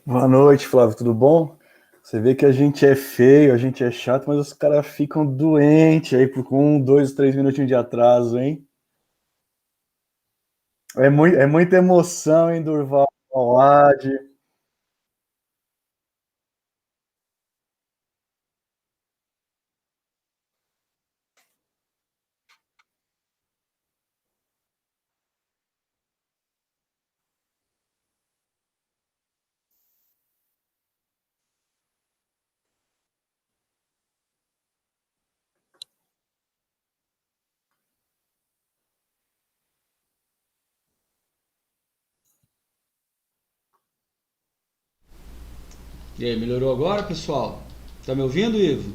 Boa noite, Flávio, tudo bom? Você vê que a gente é feio, a gente é chato, mas os caras ficam doentes aí com 2, 3 minutinhos de atraso, hein? É muita emoção, hein, Durval Mauad. E aí, melhorou agora, pessoal? Tá me ouvindo, Ivo?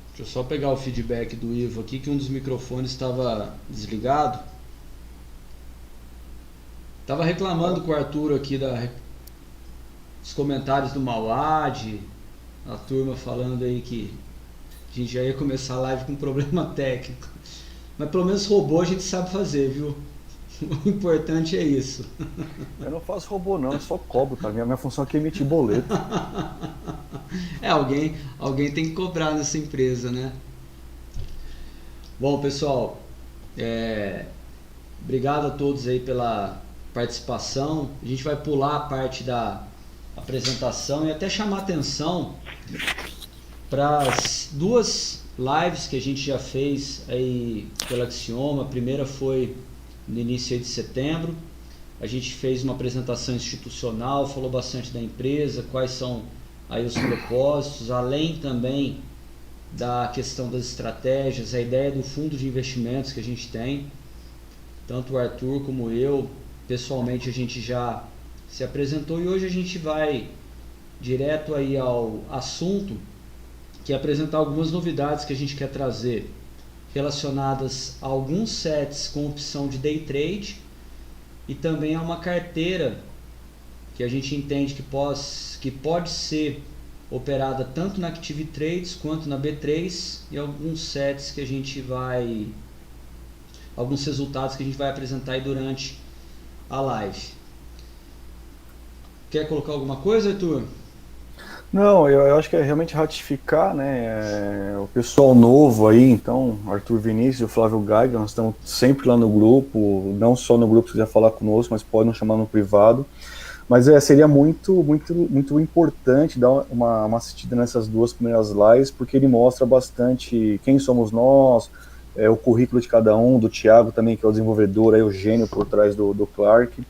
Deixa eu só pegar o feedback do Ivo aqui, que um dos microfones estava desligado. Tava reclamando com o Arthur aqui dos comentários do Mauad, a turma falando aí que a gente já ia começar a live com problema técnico. Mas pelo menos robô a gente sabe fazer, viu? O importante é isso. Eu não faço robô, não, eu só cobro, tá? Minha função aqui é emitir boleto. É, alguém tem que cobrar nessa empresa, né? Bom, pessoal, é, obrigado a todos aí pela participação. A gente vai pular a parte da apresentação e até chamar atenção para as duas lives que a gente já fez aí pela Axioma. A primeira foi no início de setembro. A gente fez uma apresentação institucional, falou bastante da empresa, quais são aí os propósitos, além também da questão das estratégias, a ideia do fundo de investimentos que a gente tem. Tanto o Arthur como eu, pessoalmente a gente já se apresentou e hoje a gente vai direto aí ao assunto, que é apresentar algumas novidades que a gente quer trazer relacionadas a alguns sets com opção de day trade e também a uma carteira que a gente entende que pode ser operada tanto na Active Trades quanto na B3 e alguns sets que a gente vai alguns resultados que a gente vai apresentar aí durante a live. Quer colocar alguma coisa, Arthur? Não, eu acho que é realmente ratificar, né, o pessoal novo aí, então, Arthur Vinícius e o Flávio Geiger, nós estamos sempre lá no grupo, não só no grupo se quiser falar conosco, mas pode nos chamar no privado. Mas seria muito importante dar uma assistida nessas duas primeiras lives, porque ele mostra bastante quem somos nós, o currículo de cada um, do Thiago também, que é o desenvolvedor, aí, o gênio por trás do Clark.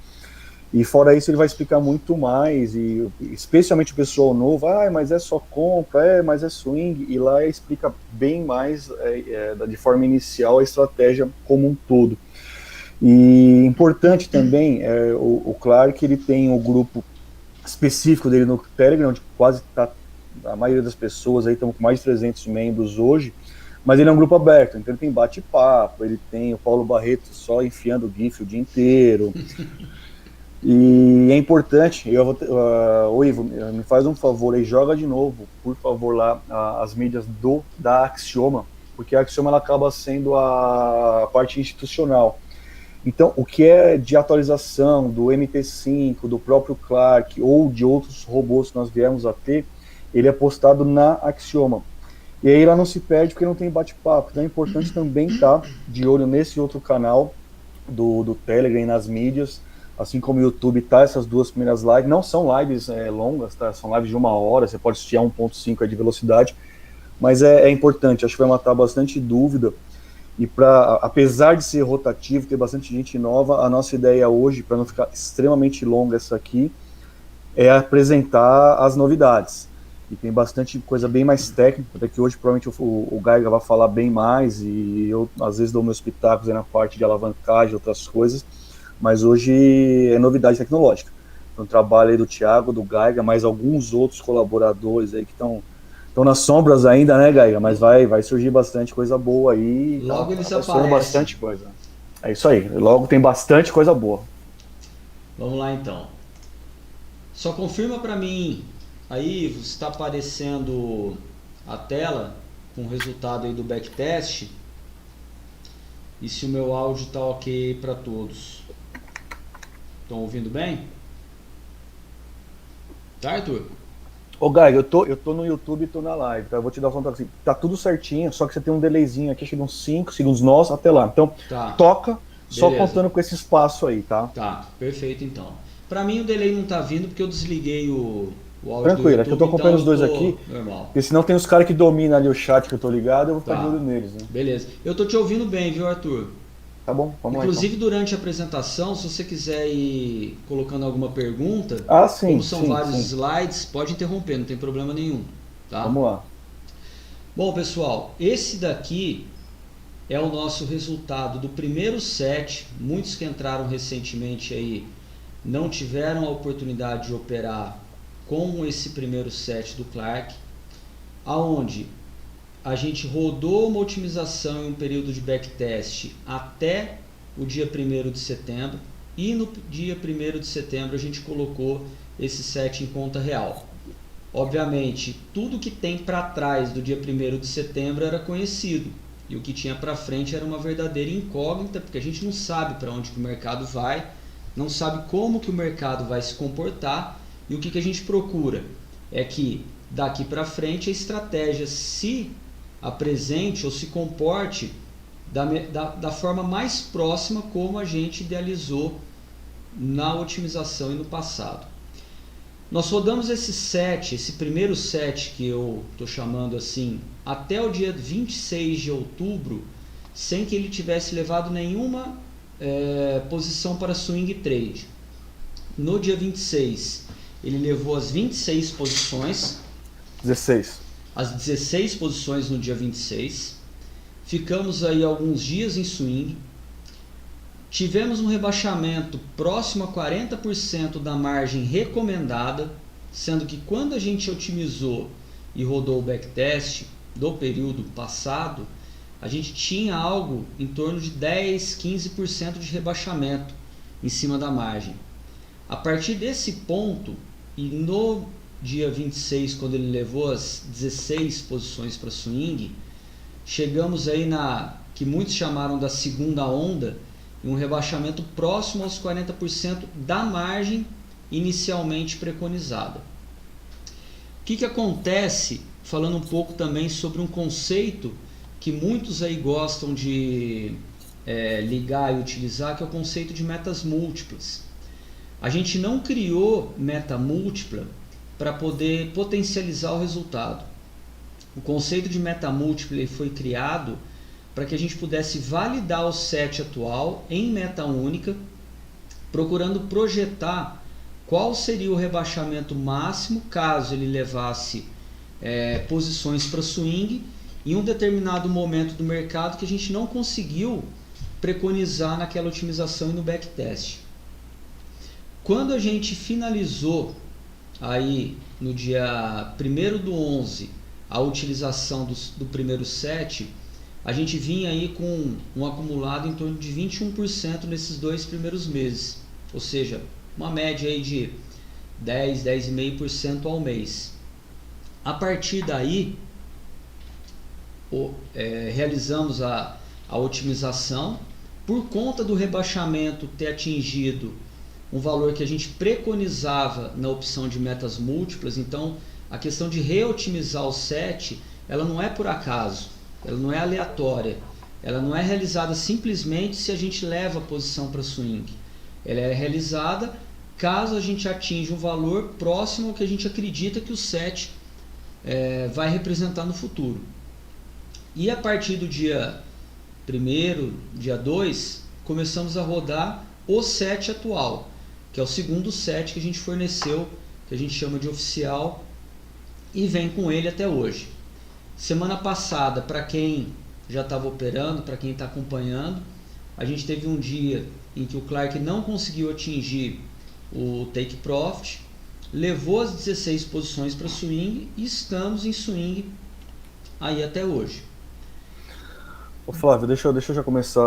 E fora isso, ele vai explicar muito mais, e especialmente o pessoal novo, mas é só compra, mas é swing, e lá explica bem mais, de forma inicial, a estratégia como um todo. E importante também, o Clark, ele tem o grupo específico dele no Telegram, onde quase tá, a maioria das pessoas aí estão com mais de 300 membros hoje, mas ele é um grupo aberto, então ele tem bate-papo, ele tem o Paulo Barreto só enfiando GIF o dia inteiro, e é importante, ô Ivo, me faz um favor aí, joga de novo, por favor, lá as mídias da Axioma, porque a Axioma ela acaba sendo a parte institucional. Então, o que é de atualização do MT5, do próprio Clark ou de outros robôs que nós viemos a ter, ele é postado na Axioma. E aí ela não se perde porque não tem bate-papo. Então é importante também estar de olho nesse outro canal do Telegram e nas mídias, assim como o YouTube tá essas duas primeiras lives. Não são lives longas, tá? São lives de 1 hora, você pode assistir a 1.5 de velocidade, mas é importante, acho que vai matar bastante dúvida. E apesar de ser rotativo, ter bastante gente nova, a nossa ideia hoje, para não ficar extremamente longa essa aqui, é apresentar as novidades. E tem bastante coisa bem mais técnica, até que hoje provavelmente o Gaiga vai falar bem mais, e eu às vezes dou meus pitacos aí na parte de alavancagem, outras coisas, mas hoje é novidade tecnológica. Então trabalho aí do Thiago, do Gaiga, mais alguns outros colaboradores aí que estão nas sombras ainda, né, Gaiga? Mas vai surgir bastante coisa boa aí, Logo eles tá esperando aparecem. bastante coisa. É isso aí, logo tem bastante coisa boa. Vamos lá então. Só confirma para mim aí, está aparecendo a tela com o resultado aí do backtest. e se o meu áudio está ok para todos. Estão ouvindo bem? Tá, Arthur? Ô, Gaig, eu tô no YouTube e tô na live, tá? Eu vou te dar um contato assim. Tá tudo certinho, só que você tem um delayzinho aqui, chega uns 5 segundos nós até lá. Então, Tá. toca, só Beleza. contando com esse espaço aí, tá? Tá, perfeito então. Para mim o delay não tá vindo porque eu desliguei o áudio do Tranquilo, é que eu tô YouTube, acompanhando então os dois eu tô aqui, normal. porque senão tem os caras que dominam ali o chat que eu tô ligado, eu vou ficar de Tá, olho neles, né? beleza. Eu tô te ouvindo bem, viu, Arthur? Tá bom, vamos lá Inclusive então. durante a apresentação, se você quiser ir colocando alguma pergunta, Ah, sim, como são sim, vários sim. slides, pode interromper, não tem problema nenhum, tá? Vamos lá. Bom, pessoal, esse daqui é o nosso resultado do primeiro set. Muitos que entraram recentemente aí não tiveram a oportunidade de operar com esse primeiro set do Clark, aonde a gente rodou uma otimização em um período de backtest até o dia 1º de setembro e no dia 1º de setembro a gente colocou esse set em conta real. Obviamente, tudo que tem para trás do dia 1º de setembro era conhecido e o que tinha para frente era uma verdadeira incógnita, porque a gente não sabe para onde que o mercado vai, não sabe como que o mercado vai se comportar, e o que a gente procura é que daqui para frente a estratégia se apresente ou se comporte da forma mais próxima como a gente idealizou na otimização e no passado. Nós rodamos esse set, esse primeiro set que eu estou chamando assim, até o dia 26 de outubro, sem que ele tivesse levado nenhuma posição para swing trade. No dia 26, ele levou as 26 posições, 16. as 16 posições no dia 26. Ficamos aí alguns dias em swing. Tivemos um rebaixamento próximo a 40% da margem recomendada, sendo que quando a gente otimizou e rodou o backtest do período passado, a gente tinha algo em torno de 10, 15% de rebaixamento em cima da margem. A partir desse ponto, e no dia 26, quando ele levou as 16 posições para swing, chegamos aí na que muitos chamaram da segunda onda, em um rebaixamento próximo aos 40% da margem inicialmente preconizada. O que acontece, falando um pouco também sobre um conceito que muitos aí gostam de ligar e utilizar, que é o conceito de metas múltiplas. A gente não criou meta múltipla para poder potencializar o resultado. O conceito de meta múltipla foi criado para que a gente pudesse validar o set atual em meta única, procurando projetar qual seria o rebaixamento máximo caso ele levasse posições para swing em um determinado momento do mercado que a gente não conseguiu preconizar naquela otimização e no backtest. Quando a gente finalizou aí no dia 1º/11 a utilização do primeiro set, a gente vinha aí com um acumulado em torno de 21% nesses 2 primeiros meses, ou seja, uma média aí de 10, 10,5% ao mês. A partir daí, realizamos a otimização. Por conta do rebaixamento ter atingido um valor que a gente preconizava na opção de metas múltiplas, então a questão de reotimizar o set, ela não é por acaso, ela não é aleatória, ela não é realizada simplesmente se a gente leva a posição para swing, ela é realizada caso a gente atinja um valor próximo ao que a gente acredita que o set vai representar no futuro. E a partir do dia 1º, dia 2, começamos a rodar o set atual, que é o segundo set que a gente forneceu, que a gente chama de oficial, e vem com ele até hoje. Semana passada, para quem já estava operando, para quem está acompanhando, a gente teve um dia em que o Clark não conseguiu atingir o take profit, levou as 16 posições para swing e estamos em swing aí até hoje. Ô Flávio, deixa eu já começar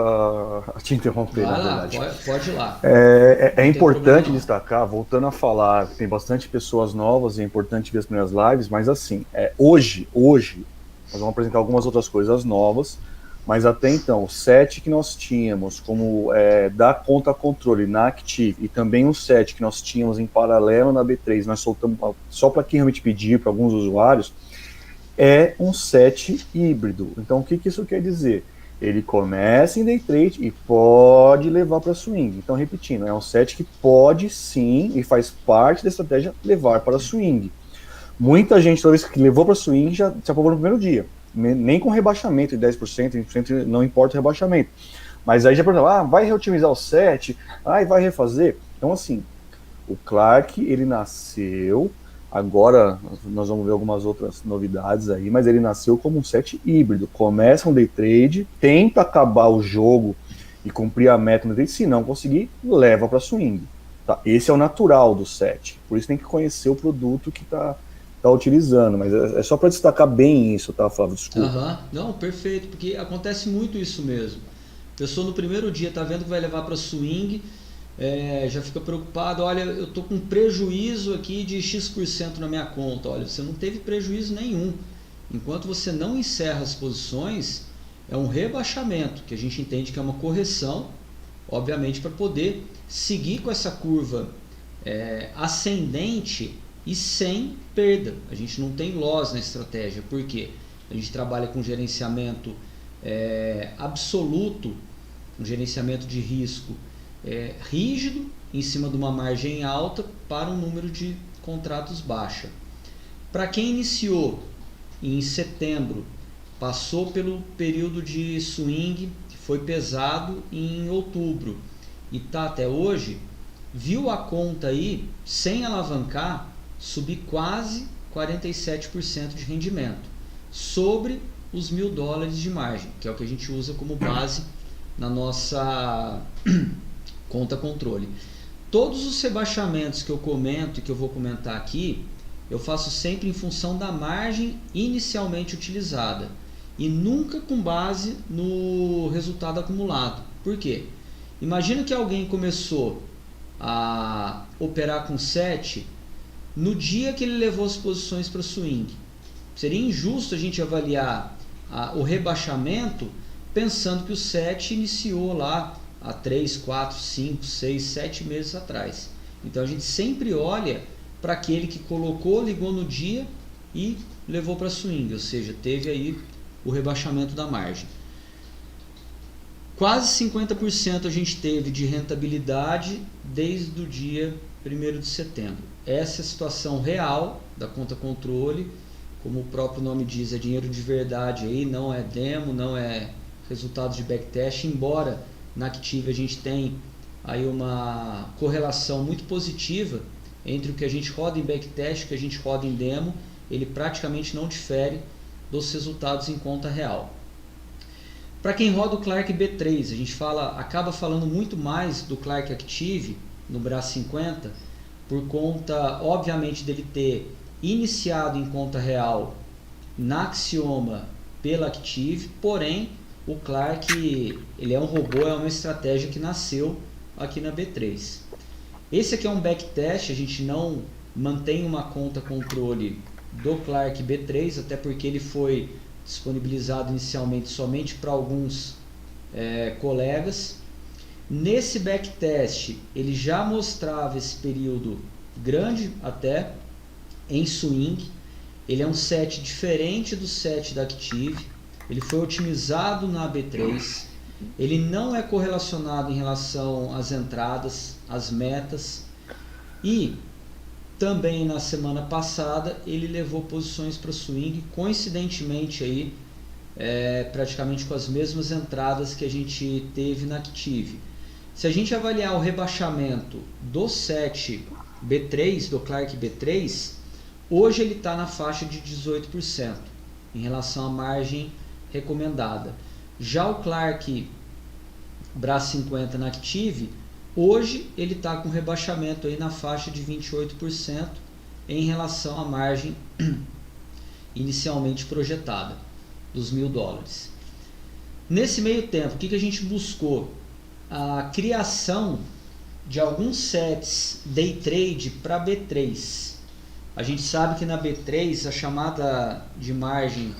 a te interromper, Vai na lá, verdade. pode ir lá. É importante problema, não. destacar, voltando a falar, tem bastante pessoas novas e é importante ver as primeiras lives, mas assim, hoje, nós vamos apresentar algumas outras coisas novas, Mas até então, o set que nós tínhamos como da conta controle na Active e também o set que nós tínhamos em paralelo na B3, nós soltamos só para quem realmente pedir, para alguns usuários, é um set híbrido. Então, o que isso quer dizer? Ele começa em day trade e pode levar para swing. Então, repetindo, é um set que pode sim, e faz parte da estratégia, levar para swing. Muita gente, toda vez que levou para swing, já se aprovou no primeiro dia. Nem com rebaixamento de 10%, 20%, não importa o rebaixamento. Mas aí já perguntou, vai reotimizar o set? Vai refazer? Então, assim, o Clark, ele nasceu, agora nós vamos ver algumas outras novidades aí, mas ele nasceu como um set híbrido. Começa um day trade, tenta acabar o jogo e cumprir a meta no day trade, se não conseguir, leva para swing. Tá? Esse é o natural do set. Por isso tem que conhecer o produto que está utilizando, mas é só para destacar bem isso, tá, Flávio? Desculpa. Não, perfeito, porque acontece muito isso mesmo. A pessoa no primeiro dia está vendo que vai levar para swing, já fica preocupado, olha, eu estou com prejuízo aqui de X% na minha conta. Olha, você não teve prejuízo nenhum. Enquanto você não encerra as posições, é um rebaixamento, que a gente entende que é uma correção, obviamente, para poder seguir com essa curva ascendente e sem perda. A gente não tem loss na estratégia, porque a gente trabalha com gerenciamento absoluto, um gerenciamento de risco rígido, em cima de uma margem alta para um número de contratos baixa. Para quem iniciou em setembro, passou pelo período de swing, que foi pesado em outubro, e está até hoje, viu a conta aí, sem alavancar, subir quase 47% de rendimento sobre os $1.000 de margem, que é o que a gente usa como base na nossa conta controle. Todos os rebaixamentos que eu comento e que eu vou comentar aqui, eu faço sempre em função da margem inicialmente utilizada e nunca com base no resultado acumulado. Por quê? Imagina que alguém começou a operar com 7 no dia que ele levou as posições para swing. Seria injusto a gente avaliar o rebaixamento pensando que o 7 iniciou lá há 3, 4, 5, 6, 7 meses atrás. Então a gente sempre olha para aquele que colocou, ligou no dia e levou para swing, ou seja, teve aí o rebaixamento da margem. Quase 50% a gente teve de rentabilidade desde o dia 1º de setembro. Essa é a situação real da conta controle, como o próprio nome diz, é dinheiro de verdade aí, não é demo, não é resultado de backtest, embora na Active a gente tem aí uma correlação muito positiva entre o que a gente roda em backtest e o que a gente roda em demo, ele praticamente não difere dos resultados em conta real. Para quem roda o Clark B3, a gente acaba falando muito mais do Clark Active no BRA 50, por conta, obviamente, dele ter iniciado em conta real na Axioma pela Active, porém o Clark ele é um robô, é uma estratégia que nasceu aqui na B3. Esse aqui é um backtest, a gente não mantém uma conta controle do Clark B3, até porque ele foi disponibilizado inicialmente somente para alguns colegas. Nesse backtest ele já mostrava esse período grande até em swing. Ele é um set diferente do set da Active, ele foi otimizado na B3, ele não é correlacionado em relação às entradas, às metas, e também na semana passada ele levou posições para swing, coincidentemente aí, praticamente com as mesmas entradas que a gente teve na Active. Se a gente avaliar o rebaixamento do set B3, do Clark B3, hoje ele está na faixa de 18% em relação à margem recomendada. Já o Clark BRA 50 na Active, hoje ele está com rebaixamento aí na faixa de 28% em relação à margem inicialmente projetada dos $1.000. Nesse meio tempo, o que a gente buscou? A criação de alguns sets day trade para B3. A gente sabe que na B3 a chamada de margem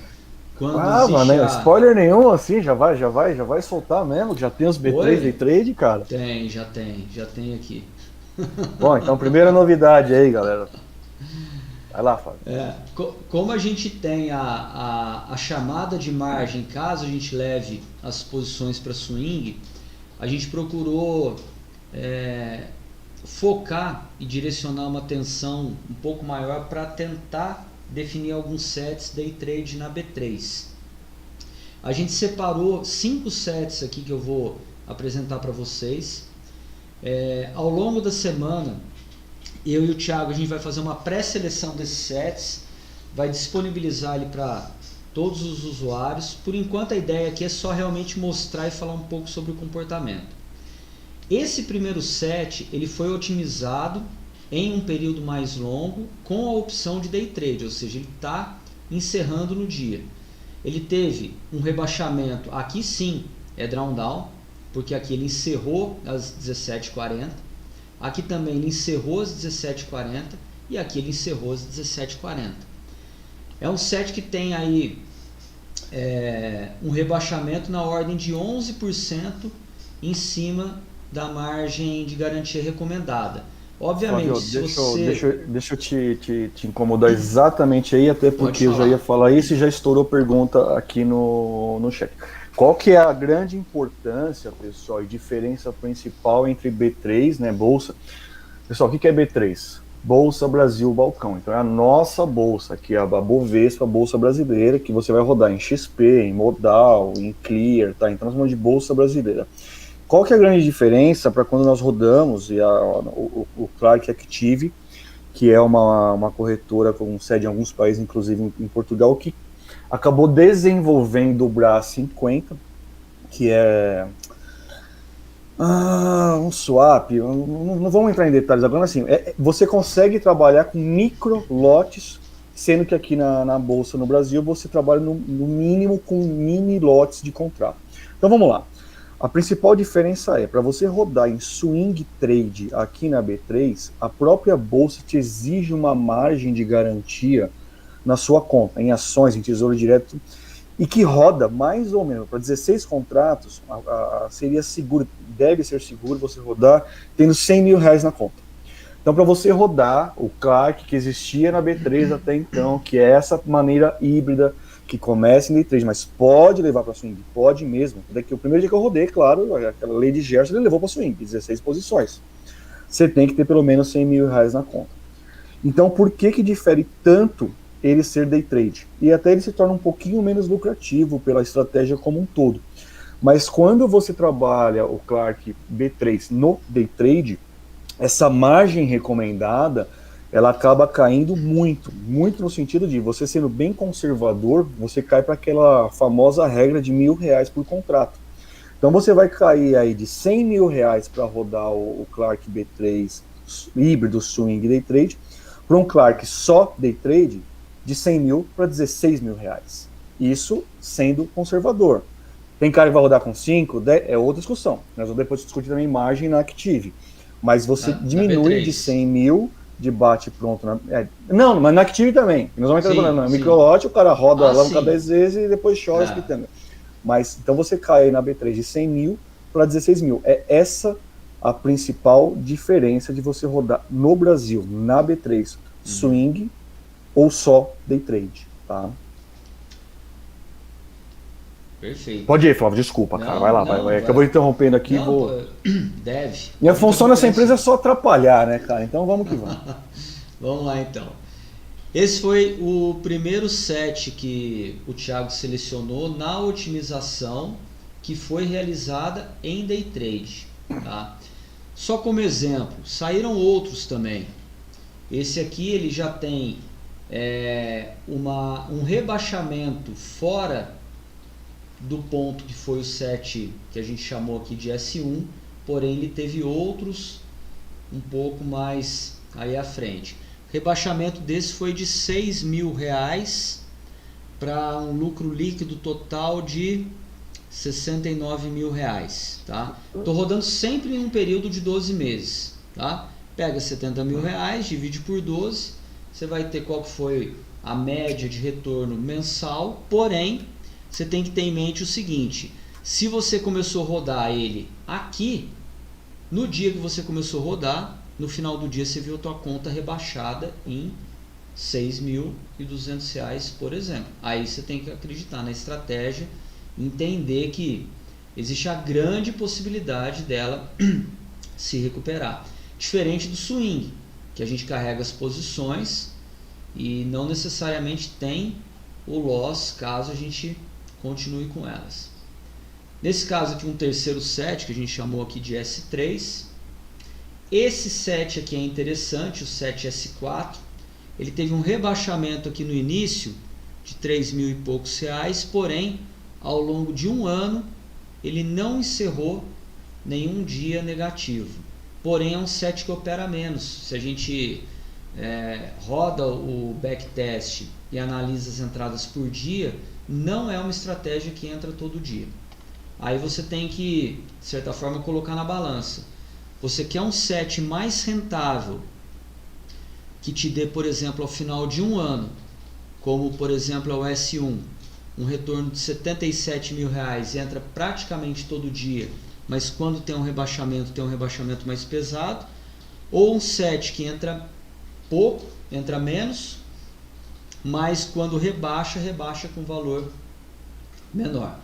quando Ah, existe mano, a... spoiler nenhum, assim, já vai soltar mesmo, já tem os B3 Day Oi? Trade, cara. Tem, já tem aqui. Bom, então primeira novidade aí, galera. Vai lá, Fábio. Como a gente tem a chamada de margem, caso a gente leve as posições para swing, a gente procurou focar e direcionar uma atenção um pouco maior para tentar definir alguns sets day trade na B3. A gente separou 5 sets aqui que eu vou apresentar para vocês. Ao longo da semana, eu e o Thiago, a gente vai fazer uma pré-seleção desses sets, vai disponibilizar ele para todos os usuários. Por enquanto a ideia aqui é só realmente mostrar e falar um pouco sobre o comportamento. Esse primeiro set ele foi otimizado em um período mais longo com a opção de day trade, ou seja, ele está encerrando no dia. Ele teve um rebaixamento, aqui sim é drawdown, porque aqui ele encerrou às 17h40, aqui também ele encerrou às 17h40 e aqui ele encerrou às 17h40. É um set que tem aí um rebaixamento na ordem de 11% em cima da margem de garantia recomendada. Obviamente, Flávio, se você... deixa eu te incomodar exatamente aí, até porque eu já ia falar isso e já estourou pergunta aqui no chat. Qual que é a grande importância, pessoal, e diferença principal entre B3, né, bolsa? Pessoal, o que é B3? Bolsa Brasil Balcão. Então é a nossa bolsa, que é a Bovespa, a bolsa brasileira, que você vai rodar em XP, em Modal, em Clear, tá? Então nós vamos de bolsa brasileira. Qual que é a grande diferença para quando nós rodamos o Clark Active, que é uma corretora com sede em alguns países, inclusive em Portugal, que acabou desenvolvendo o BRA50, que é um swap, não vamos entrar em detalhes agora, assim, você consegue trabalhar com micro lotes, sendo que aqui na Bolsa no Brasil você trabalha no mínimo com mini lotes de contrato. Então vamos lá. A principal diferença é, para você rodar em swing trade aqui na B3, a própria bolsa te exige uma margem de garantia na sua conta, em ações, em tesouro direto, e que roda mais ou menos, para 16 contratos, seria seguro, deve ser seguro você rodar tendo 100 mil reais na conta. Então, para você rodar o Clark que existia na B3 até então, que é essa maneira híbrida, que começa em day trade, mas pode levar para swing, pode mesmo. Daqui o primeiro dia que eu rodei, claro, aquela lei de Gerson, ele levou para swing, 16 posições. Você tem que ter pelo menos 100 mil reais na conta. Então, por que difere tanto ele ser day trade? E até ele se torna um pouquinho menos lucrativo pela estratégia como um todo. Mas quando você trabalha o Clark B3 no day trade, essa margem recomendada ela acaba caindo muito no sentido de você sendo bem conservador, você cai para aquela famosa regra de R$1.000 por contrato. Então você vai cair aí de 100 mil reais para rodar o Clark B3 híbrido swing day trade, para um Clark só day trade de 100 mil para 16 mil reais. Isso sendo conservador. Tem cara que vai rodar com 5, 10, é outra discussão. Nós vamos depois discutir também margem na Active. Mas você diminui de 100 mil de bate pronto. Não, mas na Active também. Nós vamos entrar na microlote, o cara roda a lâmpada 10 vezes e depois chora explicando. Mas então você cai na B3 de 100 mil para 16 mil. É essa a principal diferença de você rodar no Brasil, na B3, swing ou só day trade, tá? Perfeito. Pode ir, Flávio, desculpa, cara. Vai lá, vai. Acabou interrompendo aqui. Deve. Minha função nessa empresa é só atrapalhar, né, cara? Então vamos que vamos. Vamos lá, então. Esse foi o primeiro set que o Thiago selecionou na otimização que foi realizada em day trade. Tá? Só como exemplo, saíram outros também. Esse aqui ele já tem um rebaixamento fora do ponto que foi o set que a gente chamou aqui de S1, porém ele teve outros um pouco mais aí à frente. O rebaixamento desse foi de 6 mil reais para um lucro líquido total de 69 mil reais. Tá? Tô rodando sempre em um período de 12 meses. Tá? Pega 70 mil reais, divide por 12, você vai ter qual que foi a média de retorno mensal, porém você tem que ter em mente o seguinte: se você começou a rodar ele aqui, no dia que você começou a rodar, no final do dia você viu a tua conta rebaixada em R$6.200, por exemplo. Aí você tem que acreditar na estratégia, entender que existe a grande possibilidade dela se recuperar. Diferente do swing, que a gente carrega as posições e não necessariamente tem o loss caso a gente continue com elas. Nesse caso aqui, um terceiro set, que a gente chamou aqui de S3. Esse set aqui é interessante, o set S4. Ele teve um rebaixamento aqui no início de 3.000 e poucos reais, porém, ao longo de um ano, ele não encerrou nenhum dia negativo. Porém, é um set que opera menos. Se a gente roda o backtest e analisa as entradas por dia, não é uma estratégia que entra todo dia. Aí você tem que, de certa forma, colocar na balança. Você quer um set mais rentável, que te dê, por exemplo, ao final de um ano, como por exemplo é o S1, um retorno de R$77.000, entra praticamente todo dia, mas quando tem um rebaixamento mais pesado, ou um set que entra pouco, entra menos, mas quando rebaixa com valor menor.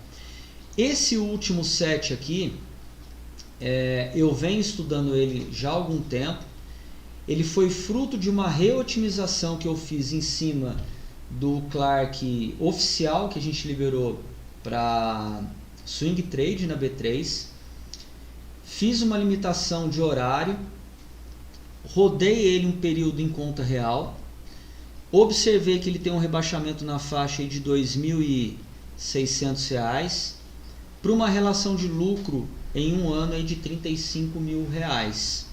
Esse último set aqui, eu venho estudando ele já há algum tempo. Ele foi fruto de uma reotimização que eu fiz em cima do Clark oficial que a gente liberou para Swing Trade na B3. Fiz uma limitação de horário, rodei ele um período em conta real, observei que ele tem um rebaixamento na faixa de R$2.600 para uma relação de lucro em um ano aí de R$35.000.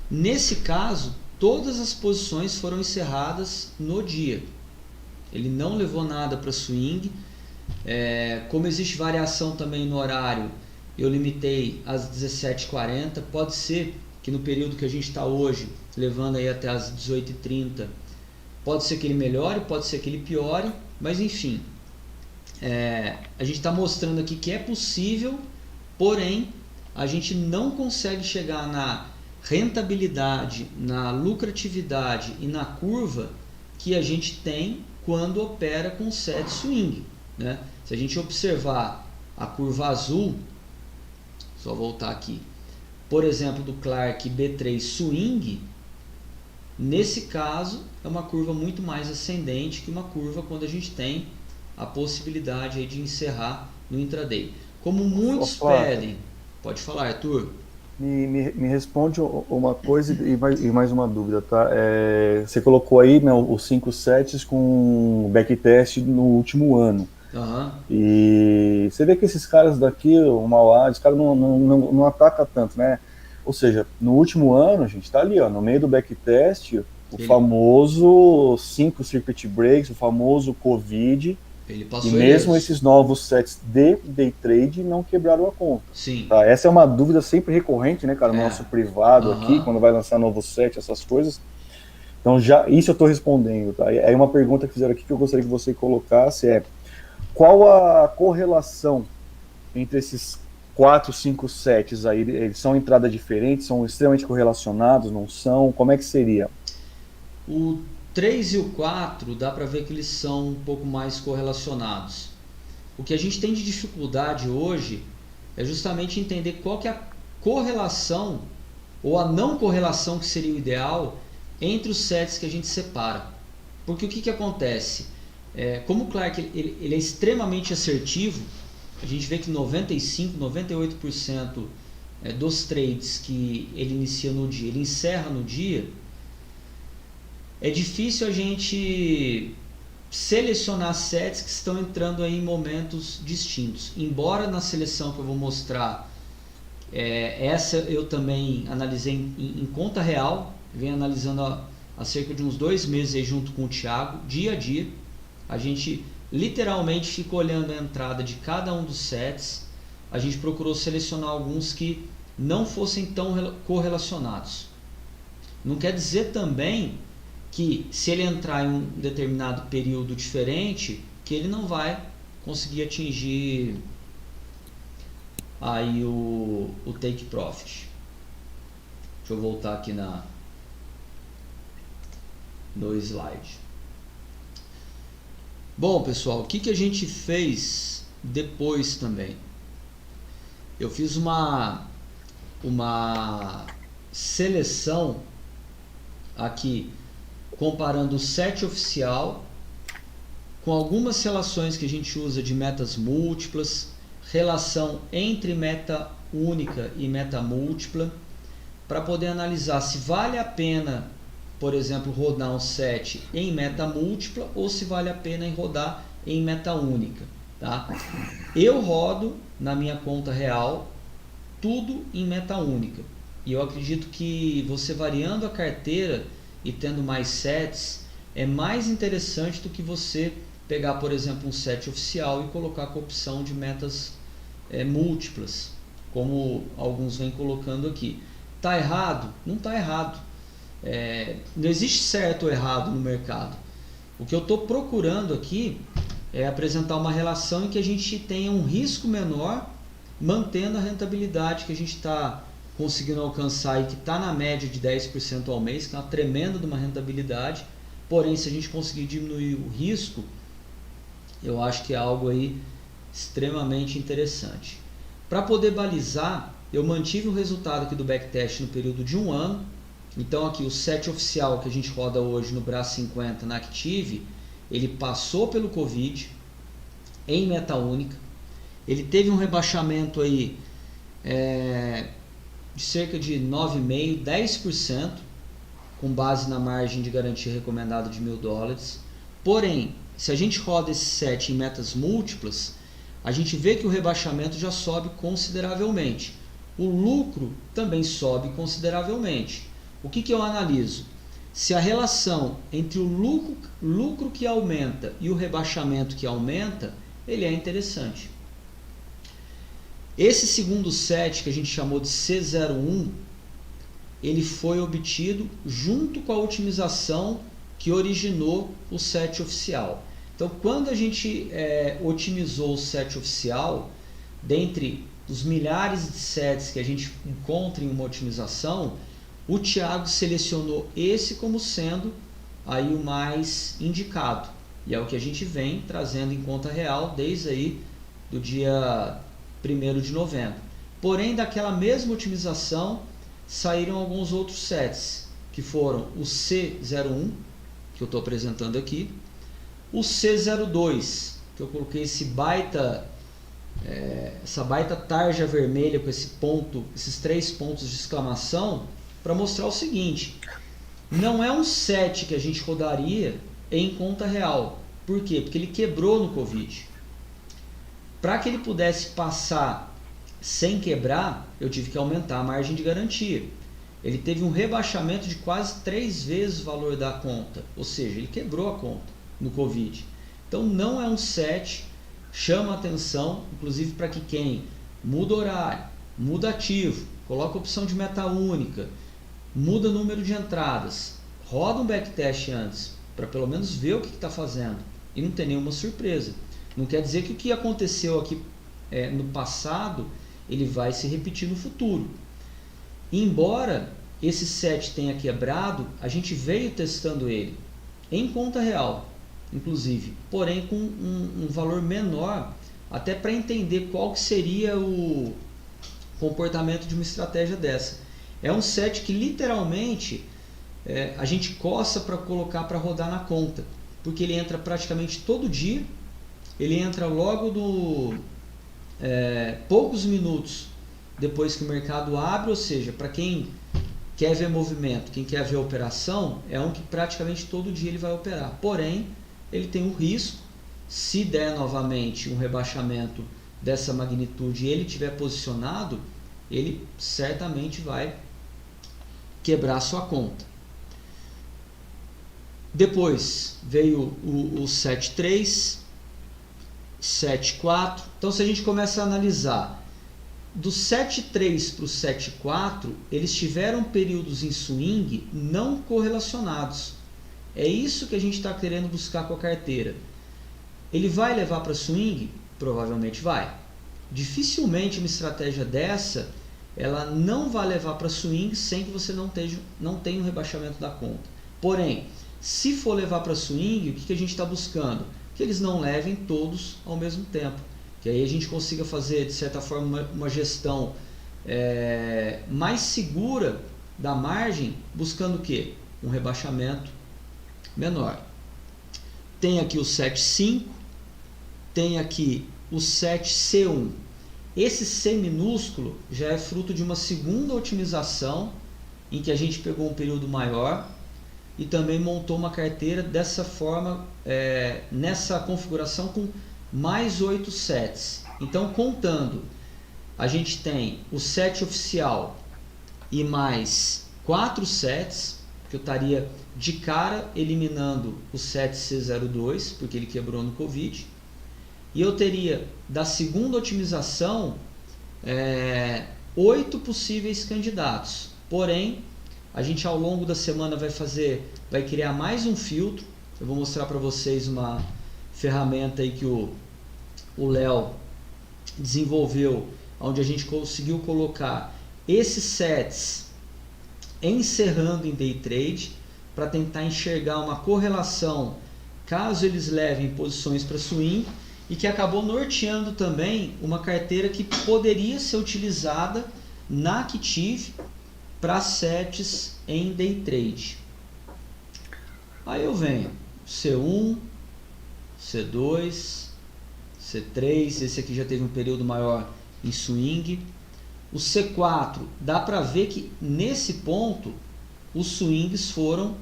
Nesse caso, todas as posições foram encerradas no dia. Ele não levou nada para swing. Como existe variação também no horário, eu limitei às 17h40. Pode ser que no período que a gente está hoje, levando aí até às 18h30, pode ser que ele melhore, pode ser que ele piore, mas enfim, a gente está mostrando aqui que é possível, porém a gente não consegue chegar na rentabilidade, na lucratividade e na curva que a gente tem quando opera com set swing, né? Se a gente observar a curva azul, só voltar aqui, por exemplo, do Clark B3 Swing, nesse caso é uma curva muito mais ascendente que uma curva quando a gente tem a possibilidade aí de encerrar no intraday. Como muitos pedem, pode falar, Arthur. Me responde uma coisa e mais uma dúvida, tá? Você colocou aí, né, os 5 sets com backtest no último ano. Uhum. E você vê que esses caras daqui, o Mauá, esse cara não ataca tanto, né? Ou seja, no último ano, a gente tá ali, ó, no meio do backtest, famoso 5 circuit breaks, o famoso Covid. Ele passou e mesmo esses novos sets de day trade não quebraram a conta. Sim. Tá? Essa é uma dúvida sempre recorrente, né, cara? No nosso privado aqui, quando vai lançar novo set, essas coisas. Então, isso eu estou respondendo, tá? Aí uma pergunta que fizeram aqui que eu gostaria que você colocasse qual a correlação entre esses 4, 5 sets aí? Eles são entradas diferentes, são extremamente correlacionados, não são? Como é que seria? O 3 e o 4 dá para ver que eles são um pouco mais correlacionados. O que a gente tem de dificuldade hoje é justamente entender qual que é a correlação ou a não correlação que seria o ideal entre os sets que a gente separa. Porque o que acontece? Como o Clark ele é extremamente assertivo, a gente vê que 95%, 98% dos trades que ele inicia no dia, ele encerra no dia. É difícil a gente selecionar sets que estão entrando aí em momentos distintos. Embora na seleção que eu vou mostrar, essa eu também analisei em conta real, venho analisando há cerca de uns 2 meses aí junto com o Thiago, dia a dia. A gente literalmente fica olhando a entrada de cada um dos sets. A gente procurou selecionar alguns que não fossem tão correlacionados. Não quer dizer também que se ele entrar em um determinado período diferente, que ele não vai conseguir atingir aí o take profit. Deixa eu voltar aqui no slide. Bom, pessoal, o que a gente fez depois também? Eu fiz uma seleção aqui comparando o set oficial com algumas relações que a gente usa de metas múltiplas, relação entre meta única e meta múltipla, para poder analisar se vale a pena, por exemplo, rodar um set em meta múltipla ou se vale a pena rodar em meta única. Tá? Eu rodo na minha conta real tudo em meta única. E eu acredito que você variando a carteira e tendo mais sets é mais interessante do que você pegar, por exemplo, um set oficial e colocar com a opção de metas múltiplas, como alguns vêm colocando aqui. Tá errado? Não está errado. Não existe certo ou errado no mercado. O que eu estou procurando aqui é apresentar uma relação em que a gente tenha um risco menor, mantendo a rentabilidade que a gente está conseguindo alcançar e que está na média de 10% ao mês, que é uma tremenda de uma rentabilidade. Porém, se a gente conseguir diminuir o risco, eu acho que é algo aí extremamente interessante. Para poder balizar, eu mantive o resultado aqui do backtest no período de 1 ano. Então aqui o set oficial que a gente roda hoje no BRAS 50 na Active, ele passou pelo Covid em meta única. Ele teve um rebaixamento aí de cerca de 9,5%, 10%, com base na margem de garantia recomendada de $1.000. Porém, se a gente roda esse set em metas múltiplas, a gente vê que o rebaixamento já sobe consideravelmente. O lucro também sobe consideravelmente. O que eu analiso? Se a relação entre o lucro que aumenta e o rebaixamento que aumenta, ele é interessante. Esse segundo set, que a gente chamou de C01, ele foi obtido junto com a otimização que originou o set oficial. Então, quando a gente otimizou o set oficial, dentre os milhares de sets que a gente encontra em uma otimização, o Thiago selecionou esse como sendo aí o mais indicado. E é o que a gente vem trazendo em conta real desde aí do dia 1º de novembro. Porém, daquela mesma otimização, saíram alguns outros sets, que foram o C01, que eu estou apresentando aqui, o C02, que eu coloquei essa baita tarja vermelha com esses 3 pontos de exclamação, para mostrar o seguinte: não é um set que a gente rodaria em conta real. Por quê? Porque ele quebrou no Covid. Para que ele pudesse passar sem quebrar, eu tive que aumentar a margem de garantia. Ele teve um rebaixamento de quase 3 vezes o valor da conta, ou seja, ele quebrou a conta no Covid. Então não é um set, chama atenção, inclusive para que quem muda horário, muda ativo, coloca a opção de meta única, muda o número de entradas, roda um backtest antes, para pelo menos ver o que está fazendo e não ter nenhuma surpresa. Não quer dizer que o que aconteceu aqui no passado, ele vai se repetir no futuro. Embora esse set tenha quebrado, a gente veio testando ele em conta real, inclusive, porém com um valor menor, até para entender qual que seria o comportamento de uma estratégia dessa. É um set que literalmente a gente coça para colocar para rodar na conta, porque ele entra praticamente todo dia, ele entra logo poucos minutos depois que o mercado abre, ou seja, para quem quer ver movimento, quem quer ver operação, é um que praticamente todo dia ele vai operar. Porém, ele tem um risco, se der novamente um rebaixamento dessa magnitude e ele estiver posicionado, ele certamente vai quebrar sua conta. Depois veio o 7.3, 7.4. Então, se a gente começa a analisar do 7.3 para o 7.4, eles tiveram períodos em swing não correlacionados. É isso que a gente está querendo buscar com a carteira. Ele vai levar para swing? Provavelmente vai. Dificilmente uma estratégia dessa ela não vai levar para swing sem que você não tenha um rebaixamento da conta. Porém, se for levar para swing, o que a gente está buscando? Que eles não levem todos ao mesmo tempo. Que aí a gente consiga fazer, de certa forma, uma gestão mais segura da margem, buscando o quê? Um rebaixamento menor. Tem aqui o 7,5, tem aqui o 7C1. Esse C minúsculo já é fruto de uma segunda otimização, em que a gente pegou um período maior e também montou uma carteira dessa forma, nessa configuração com mais 8 sets. Então, contando, a gente tem o set oficial e mais 4 sets, que eu estaria de cara eliminando o 7C02, porque ele quebrou no Covid. E eu teria, da segunda otimização, 8 possíveis candidatos. Porém, a gente ao longo da semana vai criar mais um filtro. Eu vou mostrar para vocês uma ferramenta aí que o Léo desenvolveu, onde a gente conseguiu colocar esses sets encerrando em day trade, para tentar enxergar uma correlação caso eles levem posições para swing, e que acabou norteando também uma carteira que poderia ser utilizada na Active para sets em day trade. Aí eu venho C1, C2, C3, esse aqui já teve um período maior em swing. O C4, dá para ver que nesse ponto os swings foram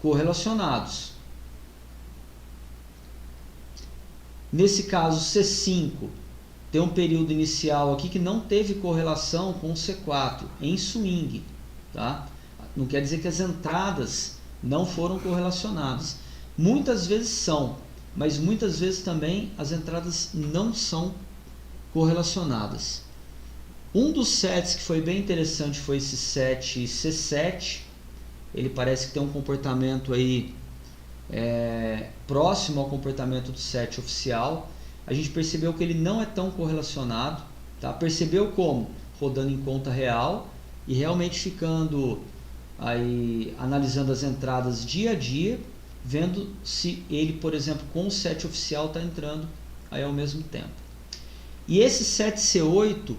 correlacionados. Nesse caso, C5 tem um período inicial aqui que não teve correlação com o C4 em swing, tá? Não quer dizer que as entradas não foram correlacionadas. Muitas vezes são, mas muitas vezes também as entradas não são correlacionadas. Um dos sets que foi bem interessante foi esse set C7. Ele parece que tem um comportamento aí próximo ao comportamento do set oficial. A gente percebeu que ele não é tão correlacionado, tá? Percebeu como? Rodando em conta real e realmente ficando aí analisando as entradas dia a dia, vendo se ele, por exemplo, com o set oficial está entrando aí ao mesmo tempo. E esse 7C8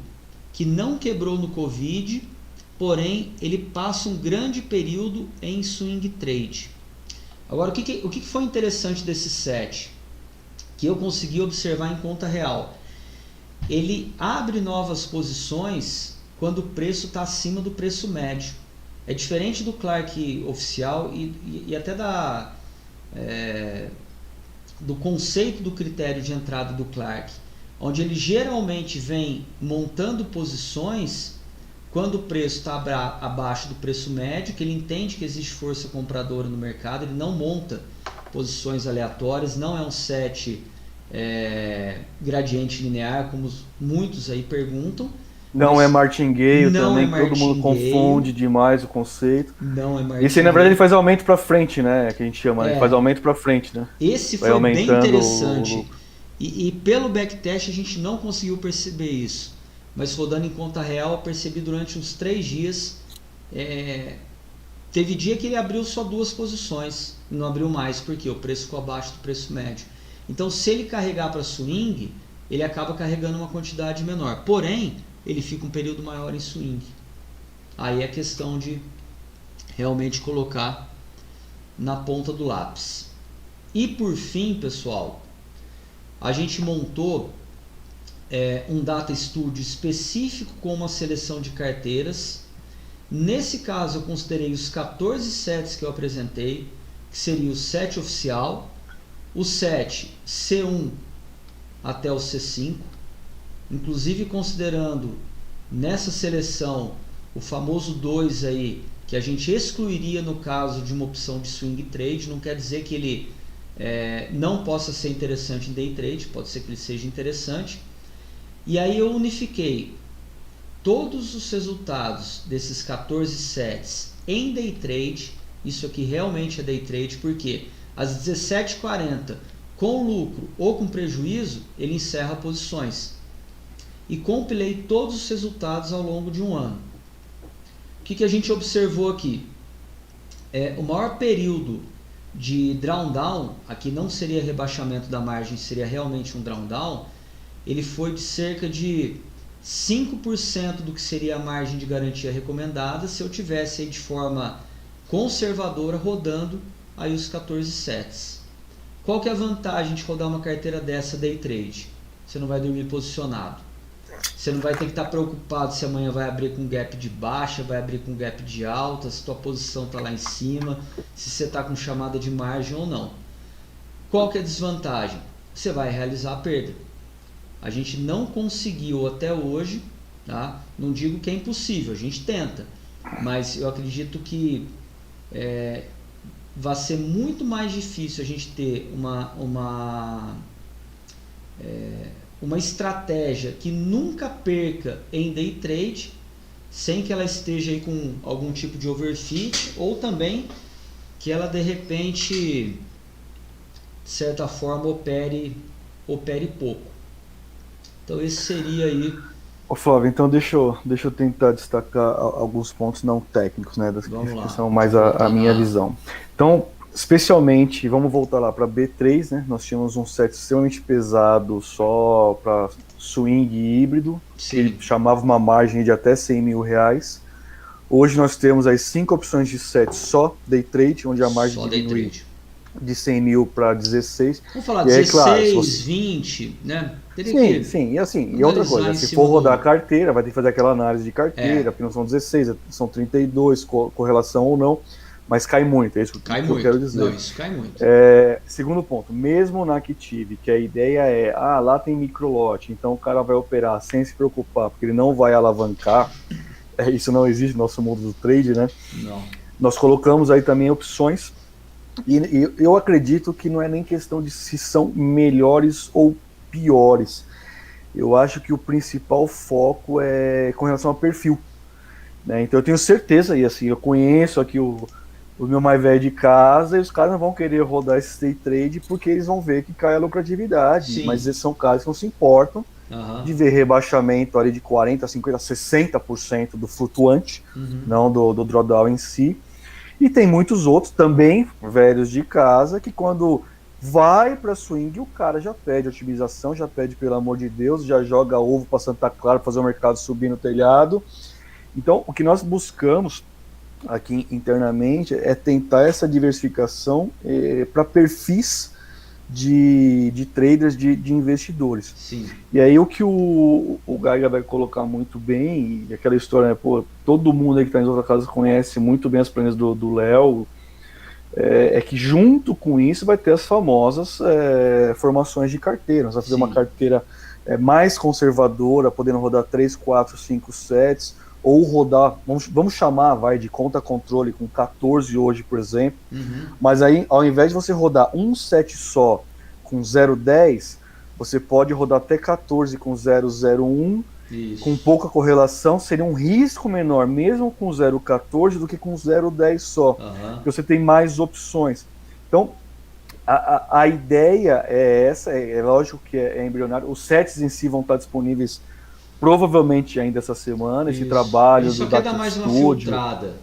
que não quebrou no Covid, porém ele passa um grande período em swing trade. Agora, o que foi interessante desse set? Que eu consegui observar em conta real. Ele abre novas posições quando o preço está acima do preço médio. É diferente do Clark oficial e até do conceito do critério de entrada do Clark, onde ele geralmente vem montando posições quando o preço está abaixo do preço médio, que ele entende que existe força compradora no mercado. Ele não monta posições aleatórias, não é um set gradiente linear, como muitos aí perguntam. Não é martingale também, é todo mundo confunde demais o conceito. Não é martingale. Esse aí, na verdade, ele faz aumento para frente, né? Que a gente chama, ele faz aumento para frente, né? Esse foi bem interessante. E pelo backtest a gente não conseguiu perceber isso. Mas rodando em conta real, eu percebi durante uns 3 dias. Teve dia que ele abriu só 2 posições, não abriu mais, porque o preço ficou abaixo do preço médio. Então, se ele carregar para swing, ele acaba carregando uma quantidade menor. Porém, ele fica um período maior em swing. Aí é questão de realmente colocar na ponta do lápis. E por fim, pessoal, a gente montou um data studio específico com uma seleção de carteiras. Nesse caso eu considerei os 14 sets que eu apresentei, que seria o set oficial, o set C1 até o C5, inclusive considerando nessa seleção o famoso 2 aí, que a gente excluiria no caso de uma opção de swing trade. Não quer dizer que ele não possa ser interessante em day trade, pode ser que ele seja interessante. E aí eu unifiquei todos os resultados desses 14 sets em day trade. Isso aqui realmente é day trade, porque às 17h40 Com lucro ou com prejuízo, ele encerra posições. E compilei todos os resultados ao longo de um ano. O que a gente observou aqui? O maior período de drawdown, aqui não seria rebaixamento da margem, seria realmente um drawdown, ele foi de cerca de 5% do que seria a margem de garantia recomendada se eu tivesse aí de forma conservadora rodando aí os 14 sets. Qual que é a vantagem de rodar uma carteira dessa day trade? Você não vai dormir posicionado. Você não vai ter que estar preocupado se amanhã vai abrir com gap de baixa, vai abrir com gap de alta, se tua posição está lá em cima, se você está com chamada de margem ou não. Qual que é a desvantagem? Você vai realizar a perda. A gente não conseguiu até hoje, tá? Não digo que é impossível, a gente tenta, mas eu acredito que vai ser muito mais difícil a gente ter uma estratégia que nunca perca em day trade, sem que ela esteja aí com algum tipo de overfit, ou também que ela de repente, de certa forma, opere pouco. Então esse seria aí. Ô Flávio, então deixa eu tentar destacar alguns pontos não técnicos, né, que são mais a minha visão. Então, especialmente, vamos voltar lá para B3, né? Nós tínhamos um set extremamente pesado só para swing híbrido, que ele chamava uma margem de até R$100.000. Hoje nós temos aí 5 opções de set só day trade, onde a margem diminui de 100 mil para 16. Vamos falar 16, claro, 20, né? Sim, e assim, e outra coisa, se for rodar a carteira, vai ter que fazer aquela análise de carteira, porque não são 16, são 32, correlação ou não, mas cai muito, é isso que eu quero dizer. Não, isso cai muito. Segundo ponto, mesmo na Active, que a ideia é, lá tem microlote, então o cara vai operar sem se preocupar, porque ele não vai alavancar, isso não existe no nosso mundo do trade, né? Não. Nós colocamos aí também opções, e eu acredito que não é nem questão de se são melhores ou piores. Eu acho que o principal foco é com relação ao perfil, né? Então eu tenho certeza, e assim, eu conheço aqui o meu mais velho de casa, e os caras não vão querer rodar esse day trade porque eles vão ver que cai a lucratividade. Sim. Mas esses são caras que não se importam de ver rebaixamento ali de 40%, 50%, 60% do flutuante, não do drawdown em si. E tem muitos outros também, velhos de casa, que quando vai para swing, o cara já pede otimização, já pede, pelo amor de Deus, já joga ovo para Santa Clara, fazer o mercado subir no telhado. Então, o que nós buscamos aqui internamente é tentar essa diversificação para perfis de traders, de investidores. Sim. E aí o que o Geiger vai colocar muito bem, e aquela história, né, todo mundo aí que está em outra casa conhece muito bem as planilhas do Léo, é que junto com isso vai ter as famosas formações de carteira. Nós vamos fazer uma carteira mais conservadora, podendo rodar 3, 4, 5 sets, ou rodar, vamos chamar de conta controle com 14 hoje, por exemplo, mas aí ao invés de você rodar um set só com 0,10, você pode rodar até 14 com 0,01, com pouca correlação, seria um risco menor, mesmo com 0,14 do que com 0,10 só, porque você tem mais opções. Então, a ideia é essa, é lógico que é embrionário, os sets em si vão estar disponíveis provavelmente ainda essa semana, esse trabalho do Data Studio. Mais uma filtrada.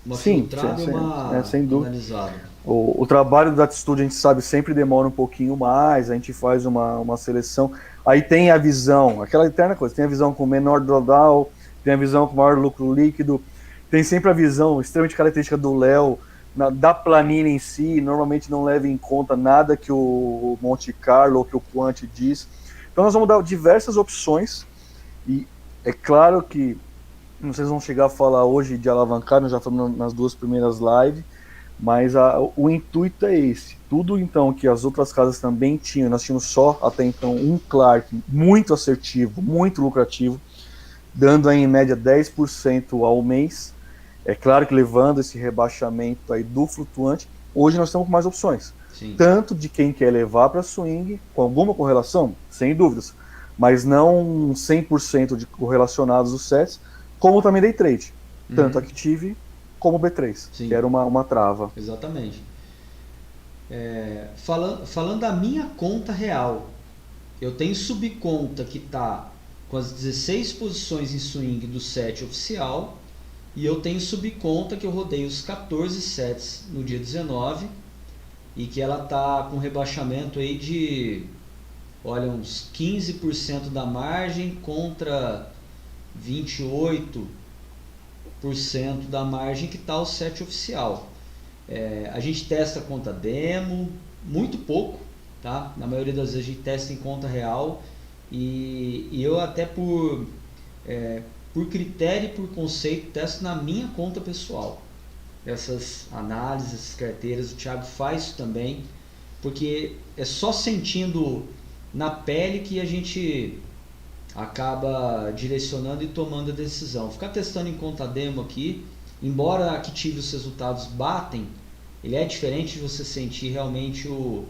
Uma filtrada e uma sem dúvida. Analisada. O trabalho do Data Studio, a gente sabe, sempre demora um pouquinho mais, a gente faz uma seleção. Aí tem a visão, aquela eterna coisa, tem a visão com menor drawdown, tem a visão com maior lucro líquido, tem sempre a visão extremamente característica do Léo, da planilha em si, normalmente não leva em conta nada que o Monte Carlo ou que o Quant diz. Então nós vamos dar diversas opções. E é claro que vocês vão chegar a falar hoje de alavancar, nós já falamos nas 2 primeiras lives, mas o intuito é esse. Tudo então que as outras casas também tinham, nós tínhamos só até então um Clark muito assertivo, muito lucrativo, dando aí em média 10% ao mês. É claro que levando esse rebaixamento aí do flutuante, hoje nós estamos com mais opções. Sim. Tanto de quem quer levar para swing, com alguma correlação, sem dúvidas, mas não 100% de correlacionados os sets, como também day trade, tanto Active como B3, Sim. que era uma trava. Exatamente. Falando da minha conta real, eu tenho subconta que está com as 16 posições em swing do set oficial, e eu tenho subconta que eu rodei os 14 sets no dia 19 e que ela está com rebaixamento aí de, olha, uns 15% da margem contra 28% da margem que está o set oficial. A gente testa conta demo, muito pouco, tá? Na maioria das vezes a gente testa em conta real, e eu até por critério e por conceito testo na minha conta pessoal. Essas análises, essas carteiras, o Thiago faz isso também, porque é só sentindo na pele que a gente acaba direcionando e tomando a decisão. Ficar testando em conta demo aqui, embora a Active os resultados batem, ele é diferente de você sentir realmente o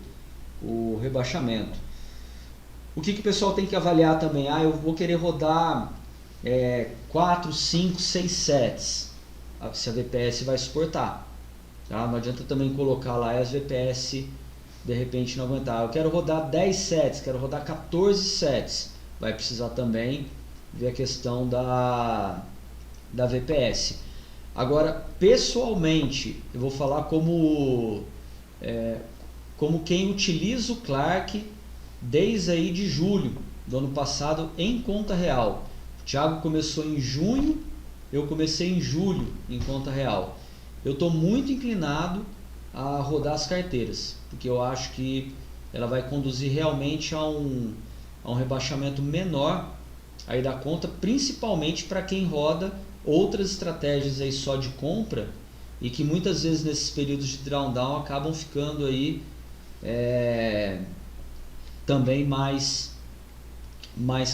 rebaixamento. O que o pessoal tem que avaliar também? Eu vou querer rodar 4, 5, 6 sets, se a VPS vai suportar, tá? Não adianta também colocar lá e as VPS de repente não aguentar. Eu quero rodar 10 sets, quero rodar 14 sets, vai precisar também ver a questão da VPS. Agora, pessoalmente, eu vou falar como quem utiliza o Clark desde aí de julho do ano passado em conta real. O Thiago começou em junho, eu comecei em julho em conta real. Eu estou muito inclinado a rodar as carteiras, porque eu acho que ela vai conduzir realmente a um rebaixamento menor aí da conta, principalmente para quem roda outras estratégias aí só de compra e que muitas vezes nesses períodos de drawdown acabam ficando aí também mais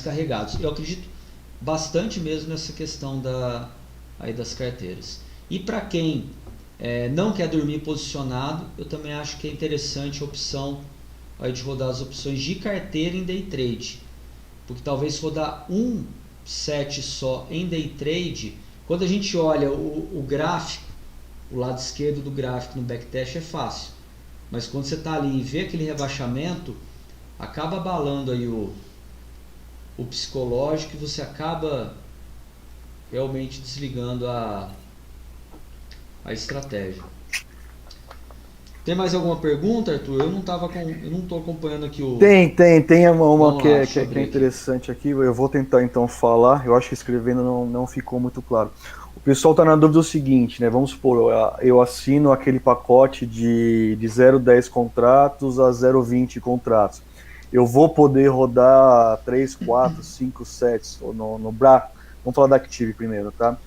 carregados. Eu acredito bastante mesmo nessa questão aí das carteiras. E para quem não quer dormir posicionado, eu também acho que é interessante a opção aí de rodar as opções de carteira em day trade, porque talvez rodar um set só em day trade, quando a gente olha o gráfico, o lado esquerdo do gráfico no backtest é fácil, mas quando você está ali e vê aquele rebaixamento, acaba abalando aí o psicológico, e você acaba realmente desligando a estratégia. Tem mais alguma pergunta, Arthur? Eu não estou acompanhando aqui o... Tem uma que lá, é interessante aqui. Eu vou tentar então falar. Eu acho que escrevendo não ficou muito claro. O pessoal está na dúvida do seguinte, né? Vamos supor, eu assino aquele pacote de 0,10 contratos a 0,20 contratos. Eu vou poder rodar 3, 4, 5 sets no BRA. Vamos falar da Active primeiro, tá?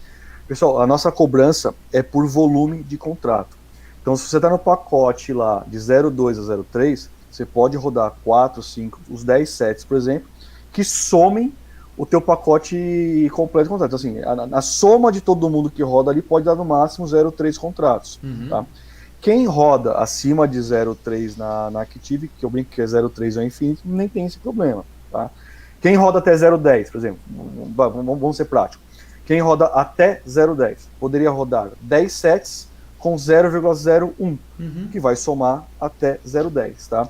Pessoal, a nossa cobrança é por volume de contrato. Então, se você está no pacote lá de 0,2 a 0,3, você pode rodar 4, 5, os 10 sets, por exemplo, que somem o teu pacote completo de contratos. Então, assim, a soma de todo mundo que roda ali pode dar no máximo 0,3 contratos. Tá? Quem roda acima de 0,3 na Active, que eu brinco que é 0,3 é infinito, nem tem esse problema. Tá? Quem roda até 0,10, por exemplo, vamos ser práticos. Quem roda até 0,10 poderia rodar 10 sets com 0,01, que vai somar até 0,10, tá?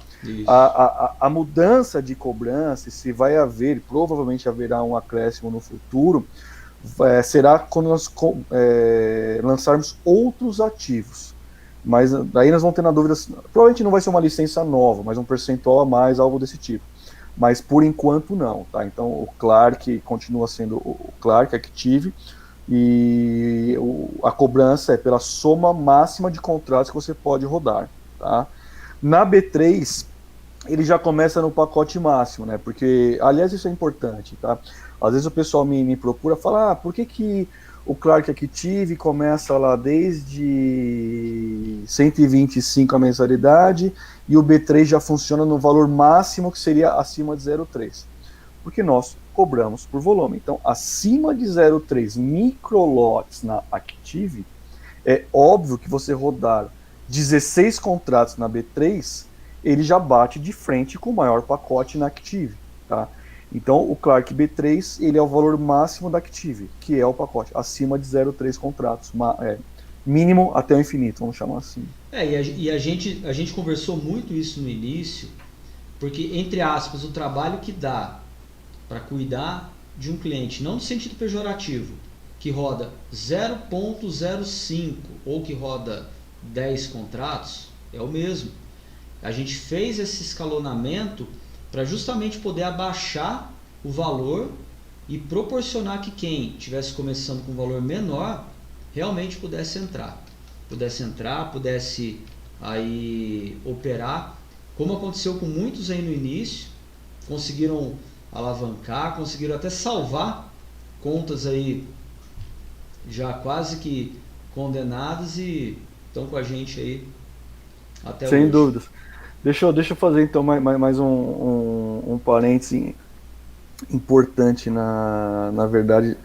A mudança de cobrança, se vai haver, provavelmente haverá um acréscimo no futuro, será quando nós lançarmos outros ativos. Mas daí nós vamos ter na dúvida, provavelmente não vai ser uma licença nova, mas um percentual a mais, algo desse tipo. Mas por enquanto não, tá? Então o Clark continua sendo o Clark Active, e a cobrança é pela soma máxima de contratos que você pode rodar, tá? Na B3, ele já começa no pacote máximo, né? Porque, aliás, isso é importante, tá? Às vezes o pessoal me procura e fala, por que o Clark Active começa lá desde 125 a mensalidade e o B3 já funciona no valor máximo que seria acima de 0,3? Porque nós cobramos por volume. Então, acima de 0,3 microlotes na Active, é óbvio que você rodar 16 contratos na B3, ele já bate de frente com o maior pacote na Active, tá? Então, o Clark B3, ele é o valor máximo da Active, que é o pacote acima de 0,3 contratos, mínimo até o infinito, vamos chamar assim. E a gente conversou muito isso no início, porque, entre aspas, o trabalho que dá para cuidar de um cliente, não no sentido pejorativo, que roda 0,05 ou que roda 10 contratos, é o mesmo. A gente fez esse escalonamento para justamente poder abaixar o valor e proporcionar que quem estivesse começando com um valor menor realmente pudesse aí operar, como aconteceu com muitos aí no início, conseguiram alavancar, conseguiram até salvar contas aí já quase que condenadas e estão com a gente aí até Sem hoje. dúvidas. Deixa eu fazer então mais um parêntese importante na verdade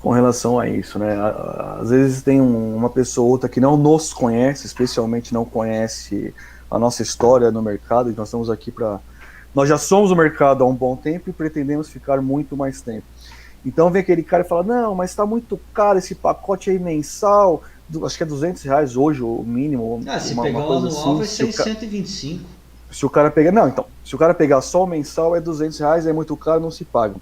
com relação a isso, né? Às vezes tem uma pessoa ou outra que não nos conhece, especialmente não conhece a nossa história no mercado, e nós estamos aqui para... Nós já somos o mercado há um bom tempo e pretendemos ficar muito mais tempo. Então vem aquele cara e fala, não, mas está muito caro esse pacote aí mensal, acho que é R$ 200 hoje o mínimo, Se uma pegar o coisa anual assim. vai ser 125. Se o cara pegar, não, então, se o cara pegar só o mensal é R$ 200, é muito caro, não se paga.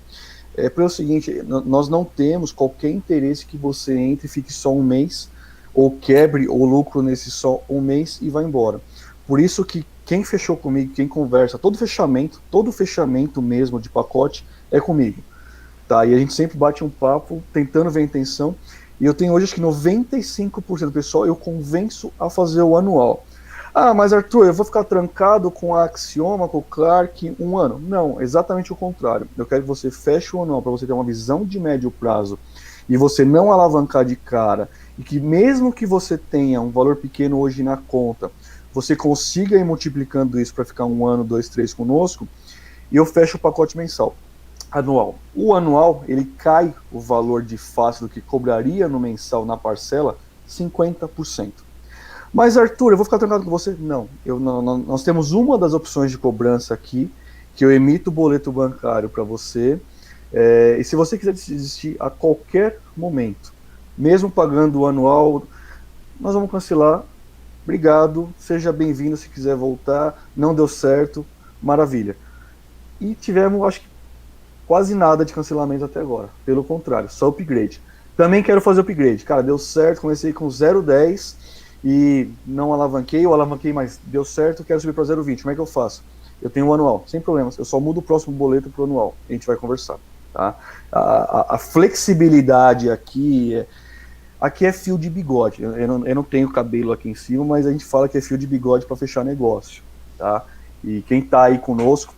É pelo seguinte, nós não temos qualquer interesse que você entre e fique só um mês, ou quebre o lucro nesse só um mês e vá embora. Por isso que quem fechou comigo, quem conversa, todo fechamento mesmo de pacote é comigo. Tá? E a gente sempre bate um papo tentando ver a intenção. E eu tenho hoje acho que 95% do pessoal eu convenço a fazer o anual. Ah, mas Arthur, eu vou ficar trancado com a Axioma, com o Clark, um ano. Não, exatamente o contrário. Eu quero que você feche o anual para você ter uma visão de médio prazo e você não alavancar de cara. E que mesmo que você tenha um valor pequeno hoje na conta, você consiga ir multiplicando isso para ficar um ano, dois, três conosco, e eu fecho o pacote mensal. Anual. O anual, ele cai o valor de face do que cobraria no mensal na parcela 50%. Mas Arthur, eu vou ficar trancado com você? Não, nós temos uma das opções de cobrança aqui, que eu emito o boleto bancário para você, e se você quiser desistir a qualquer momento, mesmo pagando o anual, nós vamos cancelar. Obrigado, seja bem-vindo se quiser voltar, não deu certo, maravilha. E tivemos, acho que, quase nada de cancelamento até agora, pelo contrário, só upgrade. Também quero fazer upgrade, cara, deu certo, comecei com 0,10 e não alavanquei, ou alavanquei, mas deu certo, quero subir para 0,20, como é que eu faço? Eu tenho um anual, sem problemas, eu só mudo o próximo boleto para o anual, a gente vai conversar. Tá? A flexibilidade aqui é fio de bigode, eu não tenho cabelo aqui em cima, mas a gente fala que é fio de bigode para fechar negócio. Tá? E quem está aí conosco,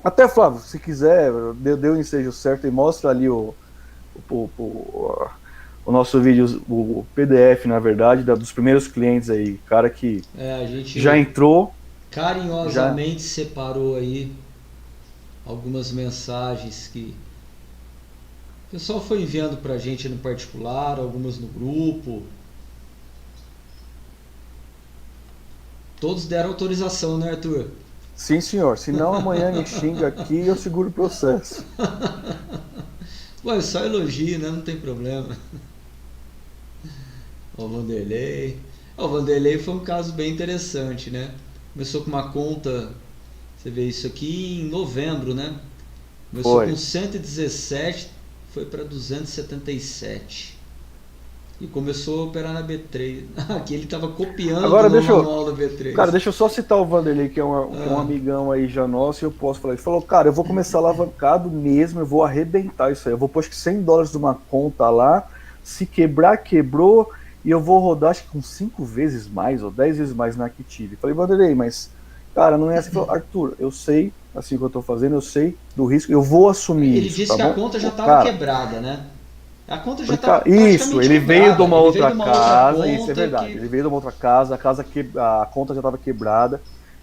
até Flávio, se quiser, dê o ensejo certo e mostra ali o nosso vídeo, o PDF, na verdade, dos primeiros clientes aí, cara que A gente já entrou. carinhosamente separou aí algumas mensagens que o pessoal foi enviando pra gente no particular, algumas no grupo. Todos deram autorização, né, Arthur? Sim, senhor. Senão amanhã me xinga aqui e eu seguro o processo. Ué, só elogio, né? Não tem problema. O Vanderlei. O Vanderlei foi um caso bem interessante, né? Começou com uma conta, você vê isso aqui em novembro, né? Começou com 117, foi para 277. E começou a operar na B3. Aqui ele estava copiando agora, no manual da B3. Cara, deixa eu só citar o Vanderlei, que é um amigão aí já nosso, e eu posso falar. Ele falou, cara, eu vou começar alavancado mesmo, eu vou arrebentar isso aí. Eu vou pôr acho que $100 de uma conta lá, se quebrar, quebrou, e eu vou rodar acho que com 5 vezes mais, ou 10 vezes mais na Active. Falei, Vanderlei, mas, cara, não é assim. Ele falou, Arthur, eu sei, assim que eu tô fazendo, eu sei do risco, eu vou assumir ele isso. Ele disse tá que bom? a conta já estava quebrada, né? A conta já estava isso, ele veio de uma outra casa, isso é verdade. Ele veio de uma outra casa, a conta já estava quebrada.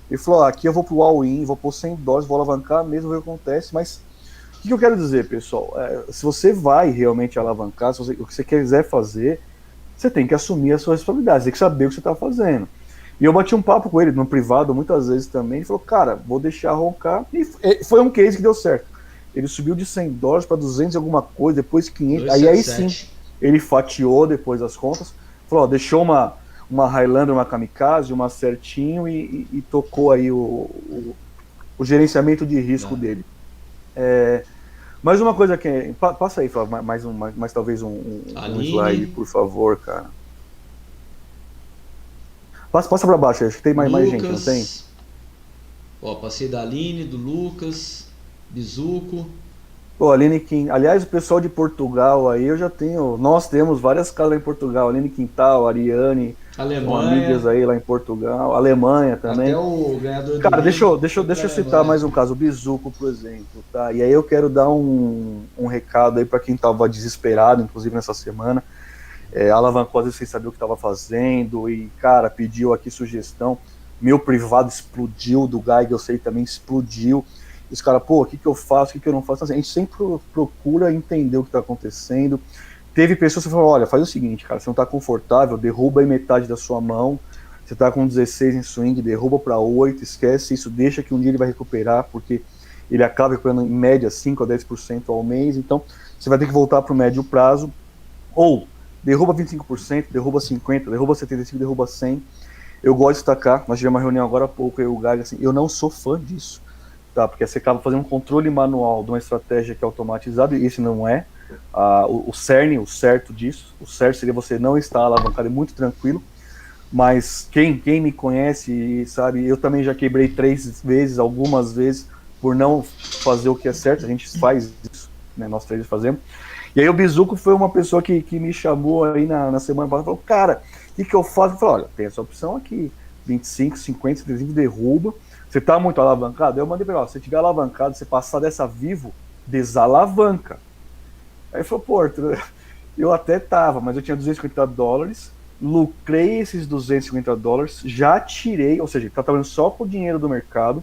Ele falou: aqui eu vou pro all-in, vou pôr $100, vou alavancar, mesmo ver o que acontece. Mas o que eu quero dizer, pessoal? Se você vai realmente alavancar, se o que você quiser fazer, você tem que assumir a sua responsabilidade, você tem que saber o que você está fazendo. E eu bati um papo com ele no privado muitas vezes também. Ele falou: cara, vou deixar roncar. E foi um case que deu certo. Ele subiu de $100 para 200 e alguma coisa, depois 500. Aí sim, ele fatiou depois as contas. falou, ó, deixou uma Highlander, uma Kamikaze, uma certinho e tocou aí o gerenciamento de risco dele. Mais uma coisa que... Passa aí, Flávio, mais talvez um slide, por favor, cara. Passa pra baixo, acho que tem mais gente, não tem? Ó, passei da Aline, do Lucas, Bizuco. Pô, Aline Quintal. Aliás, o pessoal de Portugal aí, nós temos várias casas lá em Portugal. Aline Quintal, Ariane, são amigas aí lá em Portugal. Alemanha também. Até o ganhador do Cara, deixa eu citar mais um caso, o Bizuco, por exemplo, tá? E aí eu quero dar um recado aí para quem tava desesperado, inclusive nessa semana. Alavancou às vezes sem saber o que estava fazendo e, cara, pediu aqui sugestão. Meu privado explodiu, do Geiger eu sei também explodiu. E os caras, pô, o que eu faço, o que eu não faço? Então, assim, a gente sempre procura entender o que está acontecendo. Teve pessoas que falaram, olha, faz o seguinte, cara, você não está confortável, derruba aí metade da sua mão. Você está com 16 em swing, derruba para 8, esquece isso, deixa que um dia ele vai recuperar, porque ele acaba recuperando em média 5 a 10% ao mês. Então, você vai ter que voltar para o médio prazo. Ou derruba 25%, derruba 50%, derruba 75%, derruba 100%. Eu gosto de destacar, nós tivemos uma reunião agora há pouco, eu e o Geiger, assim, eu não sou fã disso, tá? Porque você acaba fazendo um controle manual de uma estratégia que é automatizada, e esse não é. O cerne, o certo disso, o certo seria você não estar alavancado, é muito tranquilo, mas quem me conhece e sabe, eu também já quebrei 3 vezes, algumas vezes, por não fazer o que é certo, a gente faz isso, né, nós 3 fazemos. E aí o Bizuco foi uma pessoa que me chamou aí na semana passada e falou, cara, o que eu faço? Eu falei, olha, tem essa opção aqui, 25, 50, 75, derruba. Você tá muito alavancado? Eu mandei pra ele, ó, se você tiver alavancado, você passar dessa vivo, desalavanca. Aí ele falou, pô, eu até tava, mas eu tinha $250, lucrei esses $250, já tirei, ou seja, tá trabalhando só com o dinheiro do mercado,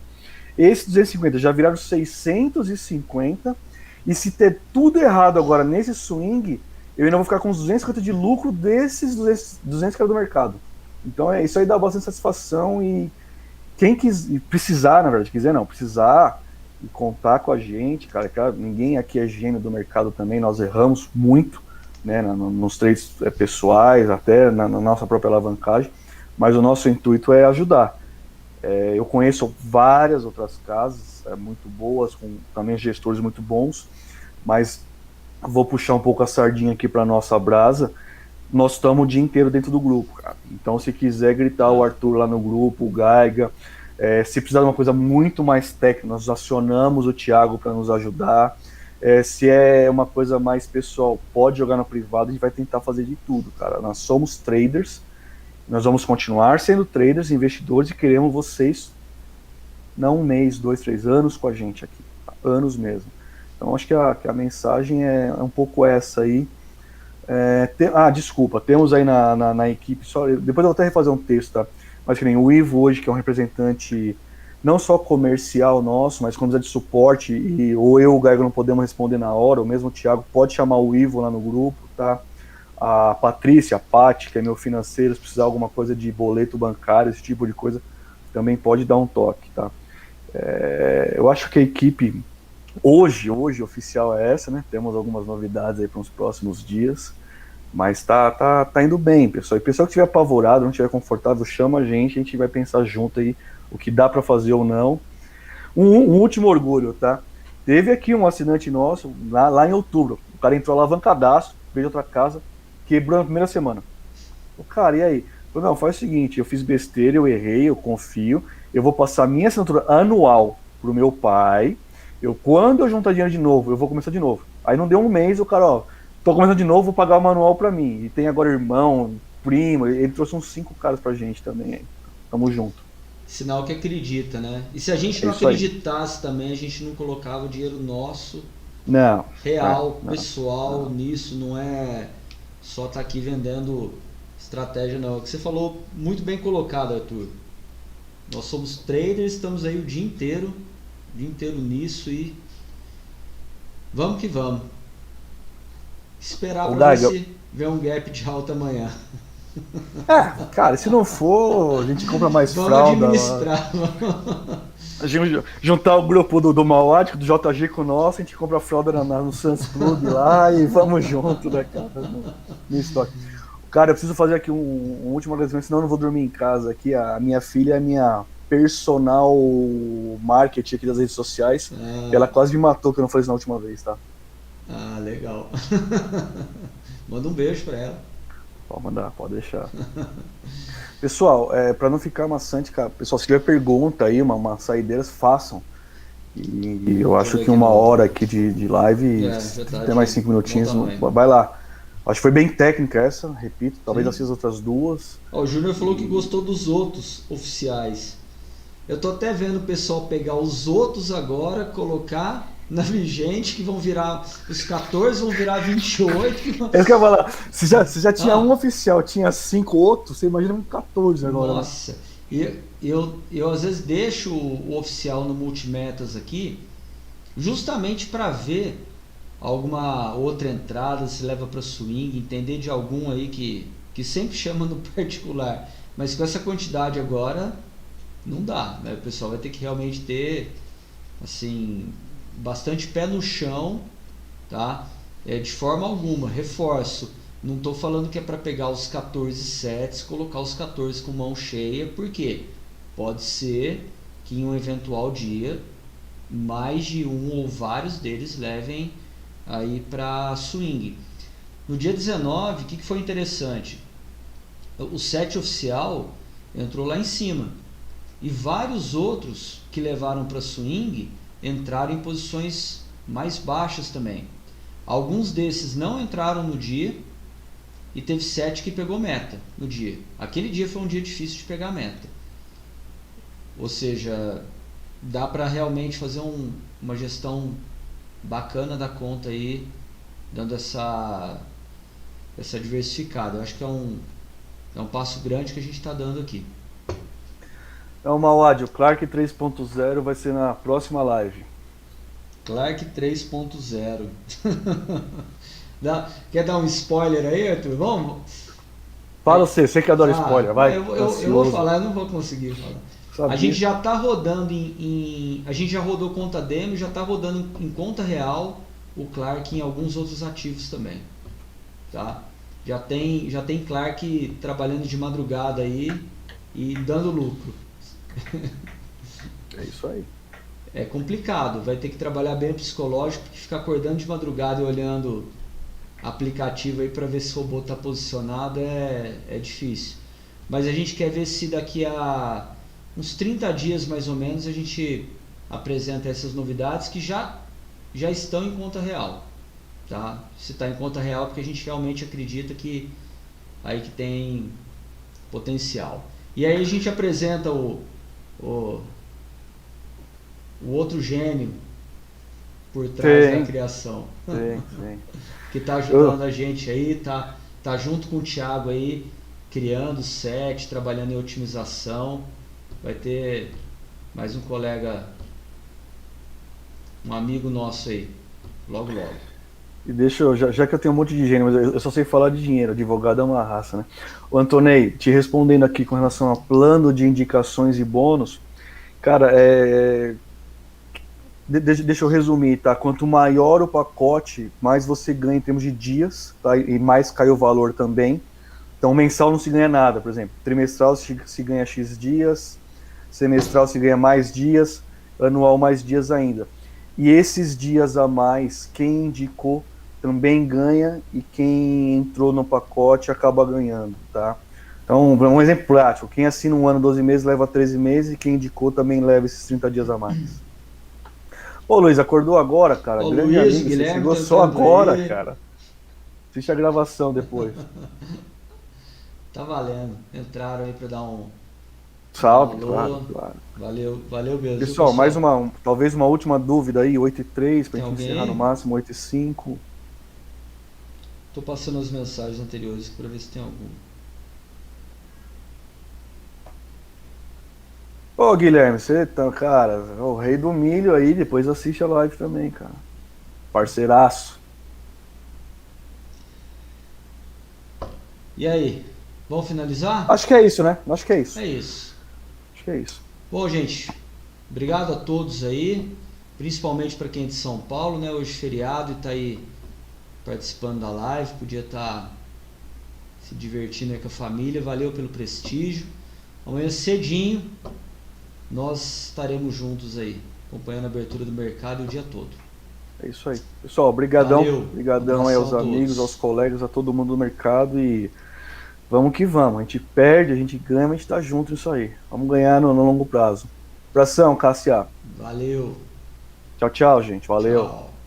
esses 250 já viraram 650, e se ter tudo errado agora nesse swing, eu ainda vou ficar com uns 250 de lucro desses 200 que era do mercado. Então isso aí dá bastante satisfação, e quem precisar, na verdade, precisar e contar com a gente, cara, ninguém aqui é gênio do mercado também, nós erramos muito, né, nos trades pessoais, até na nossa própria alavancagem, mas o nosso intuito é ajudar. Eu conheço várias outras casas muito boas, com também gestores muito bons, mas vou puxar um pouco a sardinha aqui para nossa brasa. Nós estamos o dia inteiro dentro do grupo, cara. Então, se quiser gritar o Arthur lá no grupo, o Geiger, se precisar de uma coisa muito mais técnica, nós acionamos o Thiago para nos ajudar. Se é uma coisa mais pessoal, pode jogar no privado, a gente vai tentar fazer de tudo, cara. Nós somos traders, nós vamos continuar sendo traders, investidores, e queremos vocês, não 1 mês, 2, 3 anos com a gente aqui, tá? Anos mesmo. Então, acho que a mensagem é um pouco essa aí. Desculpa, temos aí na equipe, depois eu vou até refazer um texto, tá? Mas que nem o Ivo hoje, que é um representante não só comercial nosso, mas quando precisa de suporte, ou eu, o Geiger, não podemos responder na hora, ou mesmo o Thiago, pode chamar o Ivo lá no grupo, tá? A Patrícia, a Paty, que é meu financeiro, se precisar alguma coisa de boleto bancário, esse tipo de coisa, também pode dar um toque, tá? Eu acho que a equipe hoje oficial é essa, né? Temos algumas novidades aí para os próximos dias, mas tá indo bem, pessoal. E pessoal que estiver apavorado, não estiver confortável, chama a gente vai pensar junto aí o que dá para fazer ou não. Um último orgulho, tá? Teve aqui um assinante nosso, lá em outubro, o cara entrou alavancadaço, veio de outra casa, quebrou na primeira semana. O cara, e aí? Falei, não, faz o seguinte, eu fiz besteira, eu errei, eu confio, eu vou passar minha assinatura anual pro meu pai, quando eu juntar dinheiro de novo, eu vou começar de novo. Aí não deu um mês, o cara, ó, tô começando de novo, vou pagar o manual pra mim. E tem agora irmão, primo, ele trouxe uns 5 caras pra gente também aí. Tamo junto. Sinal que acredita, né? E se a gente não acreditasse também, a gente não colocava o dinheiro nosso, real, pessoal, nisso, não é só estar aqui vendendo estratégia, não. O que você falou, muito bem colocado, Arthur. Nós somos traders, estamos aí o dia inteiro nisso, e vamos que vamos. Esperar para ver um gap de alta amanhã. Cara, se não for, a gente compra mais vamos fralda. Administrar. A gente juntar o grupo do Mauático, do JG com o nosso, a gente compra a fralda no Suns Club lá e vamos junto, né, cara? No estoque. Cara, eu preciso fazer aqui um último agradecimento, senão eu não vou dormir em casa aqui. A minha filha é a minha personal marketing aqui das redes sociais. E ela Ah, quase me matou que eu não fiz na última vez, tá? ah, legal. Manda um beijo pra ela. Pode mandar, pode deixar. Pessoal, para não ficar maçante, cara, pessoal, se tiver pergunta aí, uma saideiras, façam. E eu Deixa eu acho ver que aqui uma no. hora aqui de live, Já tá até mais de 5 bom minutinhos, tamanho. vai lá. Acho que foi bem técnica essa, repito, talvez Sim. assim as outras duas. Ó, o Júnior falou que E gostou dos outros oficiais. Eu tô até vendo o pessoal pegar os outros agora, colocar na vigente, que vão virar. Os 14 vão virar 28. é isso que eu ia falar. Se já tinha um Ah, oficial, tinha 5 outros, você imagina um 14 agora, né? nossa. E eu às vezes deixo o oficial no multimetas aqui, justamente para ver alguma outra entrada, se leva para swing, entender de algum aí que sempre chama no particular. Mas com essa quantidade agora, não dá, né? O pessoal vai ter que realmente ter, assim, bastante pé no chão, tá? De forma alguma, reforço. Não estou falando que é para pegar os 14 sets, colocar os 14 com mão cheia, porque pode ser que em um eventual dia mais de um ou vários deles levem aí para swing. No dia 19, o que foi interessante? O set oficial entrou lá em cima e vários outros que levaram para swing entraram em posições mais baixas também. Alguns desses não entraram no dia e teve set que pegou meta no dia. Aquele dia foi um dia difícil de pegar meta. Ou seja, dá para realmente fazer uma gestão bacana da conta aí, dando essa diversificada. Eu acho que é um passo grande que a gente está dando aqui. Então, Mauad, o Clark 3.0 vai ser na próxima live. Clark 3.0. Quer dar um spoiler aí, Arthur? Vamos? Fala você que adora spoiler, vai. Eu vou falar, eu não vou conseguir falar. A Sabia. gente já está rodando a gente já rodou conta demo, já está rodando em conta real o Clark em alguns outros ativos também, tá? Já tem Clark trabalhando de madrugada aí e dando lucro. É isso aí. É complicado, vai ter que trabalhar bem o psicológico, porque ficar acordando de madrugada e olhando aplicativo aí para ver se o robô está posicionado é difícil. Mas a gente quer ver se daqui a uns 30 dias mais ou menos a gente apresenta essas novidades que já estão em conta real. Tá? Se está em conta real porque a gente realmente acredita que aí que tem potencial. E aí a gente apresenta o outro gênio por trás da criação. Tem. Que está ajudando a gente aí, tá junto com o Thiago aí, criando set, trabalhando em otimização. Vai ter mais um colega, um amigo nosso aí, logo logo. E deixa eu, já que eu tenho um monte de gênio, mas eu só sei falar de dinheiro, advogado é uma raça, né? O Antonei, te respondendo aqui com relação a plano de indicações e bônus, cara, deixa eu resumir, tá? Quanto maior o pacote, mais você ganha em termos de dias, tá? E mais cai o valor também. Então, mensal não se ganha nada, por exemplo. Trimestral se ganha X dias, semestral se ganha mais dias, anual mais dias ainda. E esses dias a mais, quem indicou também ganha e quem entrou no pacote acaba ganhando, tá? Então, um exemplo prático, quem assina um ano, 12 meses, leva 13 meses e quem indicou também leva esses 30 dias a mais. Ô Luiz, acordou agora, cara? Ô Grande Luiz, amigo, você Guilherme chegou tá só entrando agora, aí. cara. Assiste a gravação depois. Tá valendo. Entraram aí para dar um Salve, alô. claro. Valeu mesmo. Pessoal, mais talvez uma última dúvida aí, 8h03, pra Tem gente alguém encerrar no aí? máximo, 8h05. Tô passando as mensagens anteriores para ver se tem algum. Ô Guilherme, você tá, cara, o rei do milho aí, depois assiste a live também, cara. Parceiraço. E aí, vamos finalizar? Acho que é isso, né? Acho que é isso. É isso. Acho que é isso. Bom, gente, obrigado a todos aí, principalmente para quem é de São Paulo, né? Hoje feriado e tá aí participando da live, podia estar se divertindo aí com a família. Valeu pelo prestígio. Amanhã cedinho nós estaremos juntos aí, acompanhando a abertura do mercado e o dia todo. É isso aí. Pessoal, brigadão. Valeu. Brigadão aí aos Abração a amigos, todos. aos colegas, a todo mundo do mercado e vamos que vamos. A gente perde, a gente ganha, mas a gente tá junto nisso aí. Vamos ganhar no longo prazo. Abração, Cassia. Valeu. Tchau, tchau, gente. Valeu. Tchau.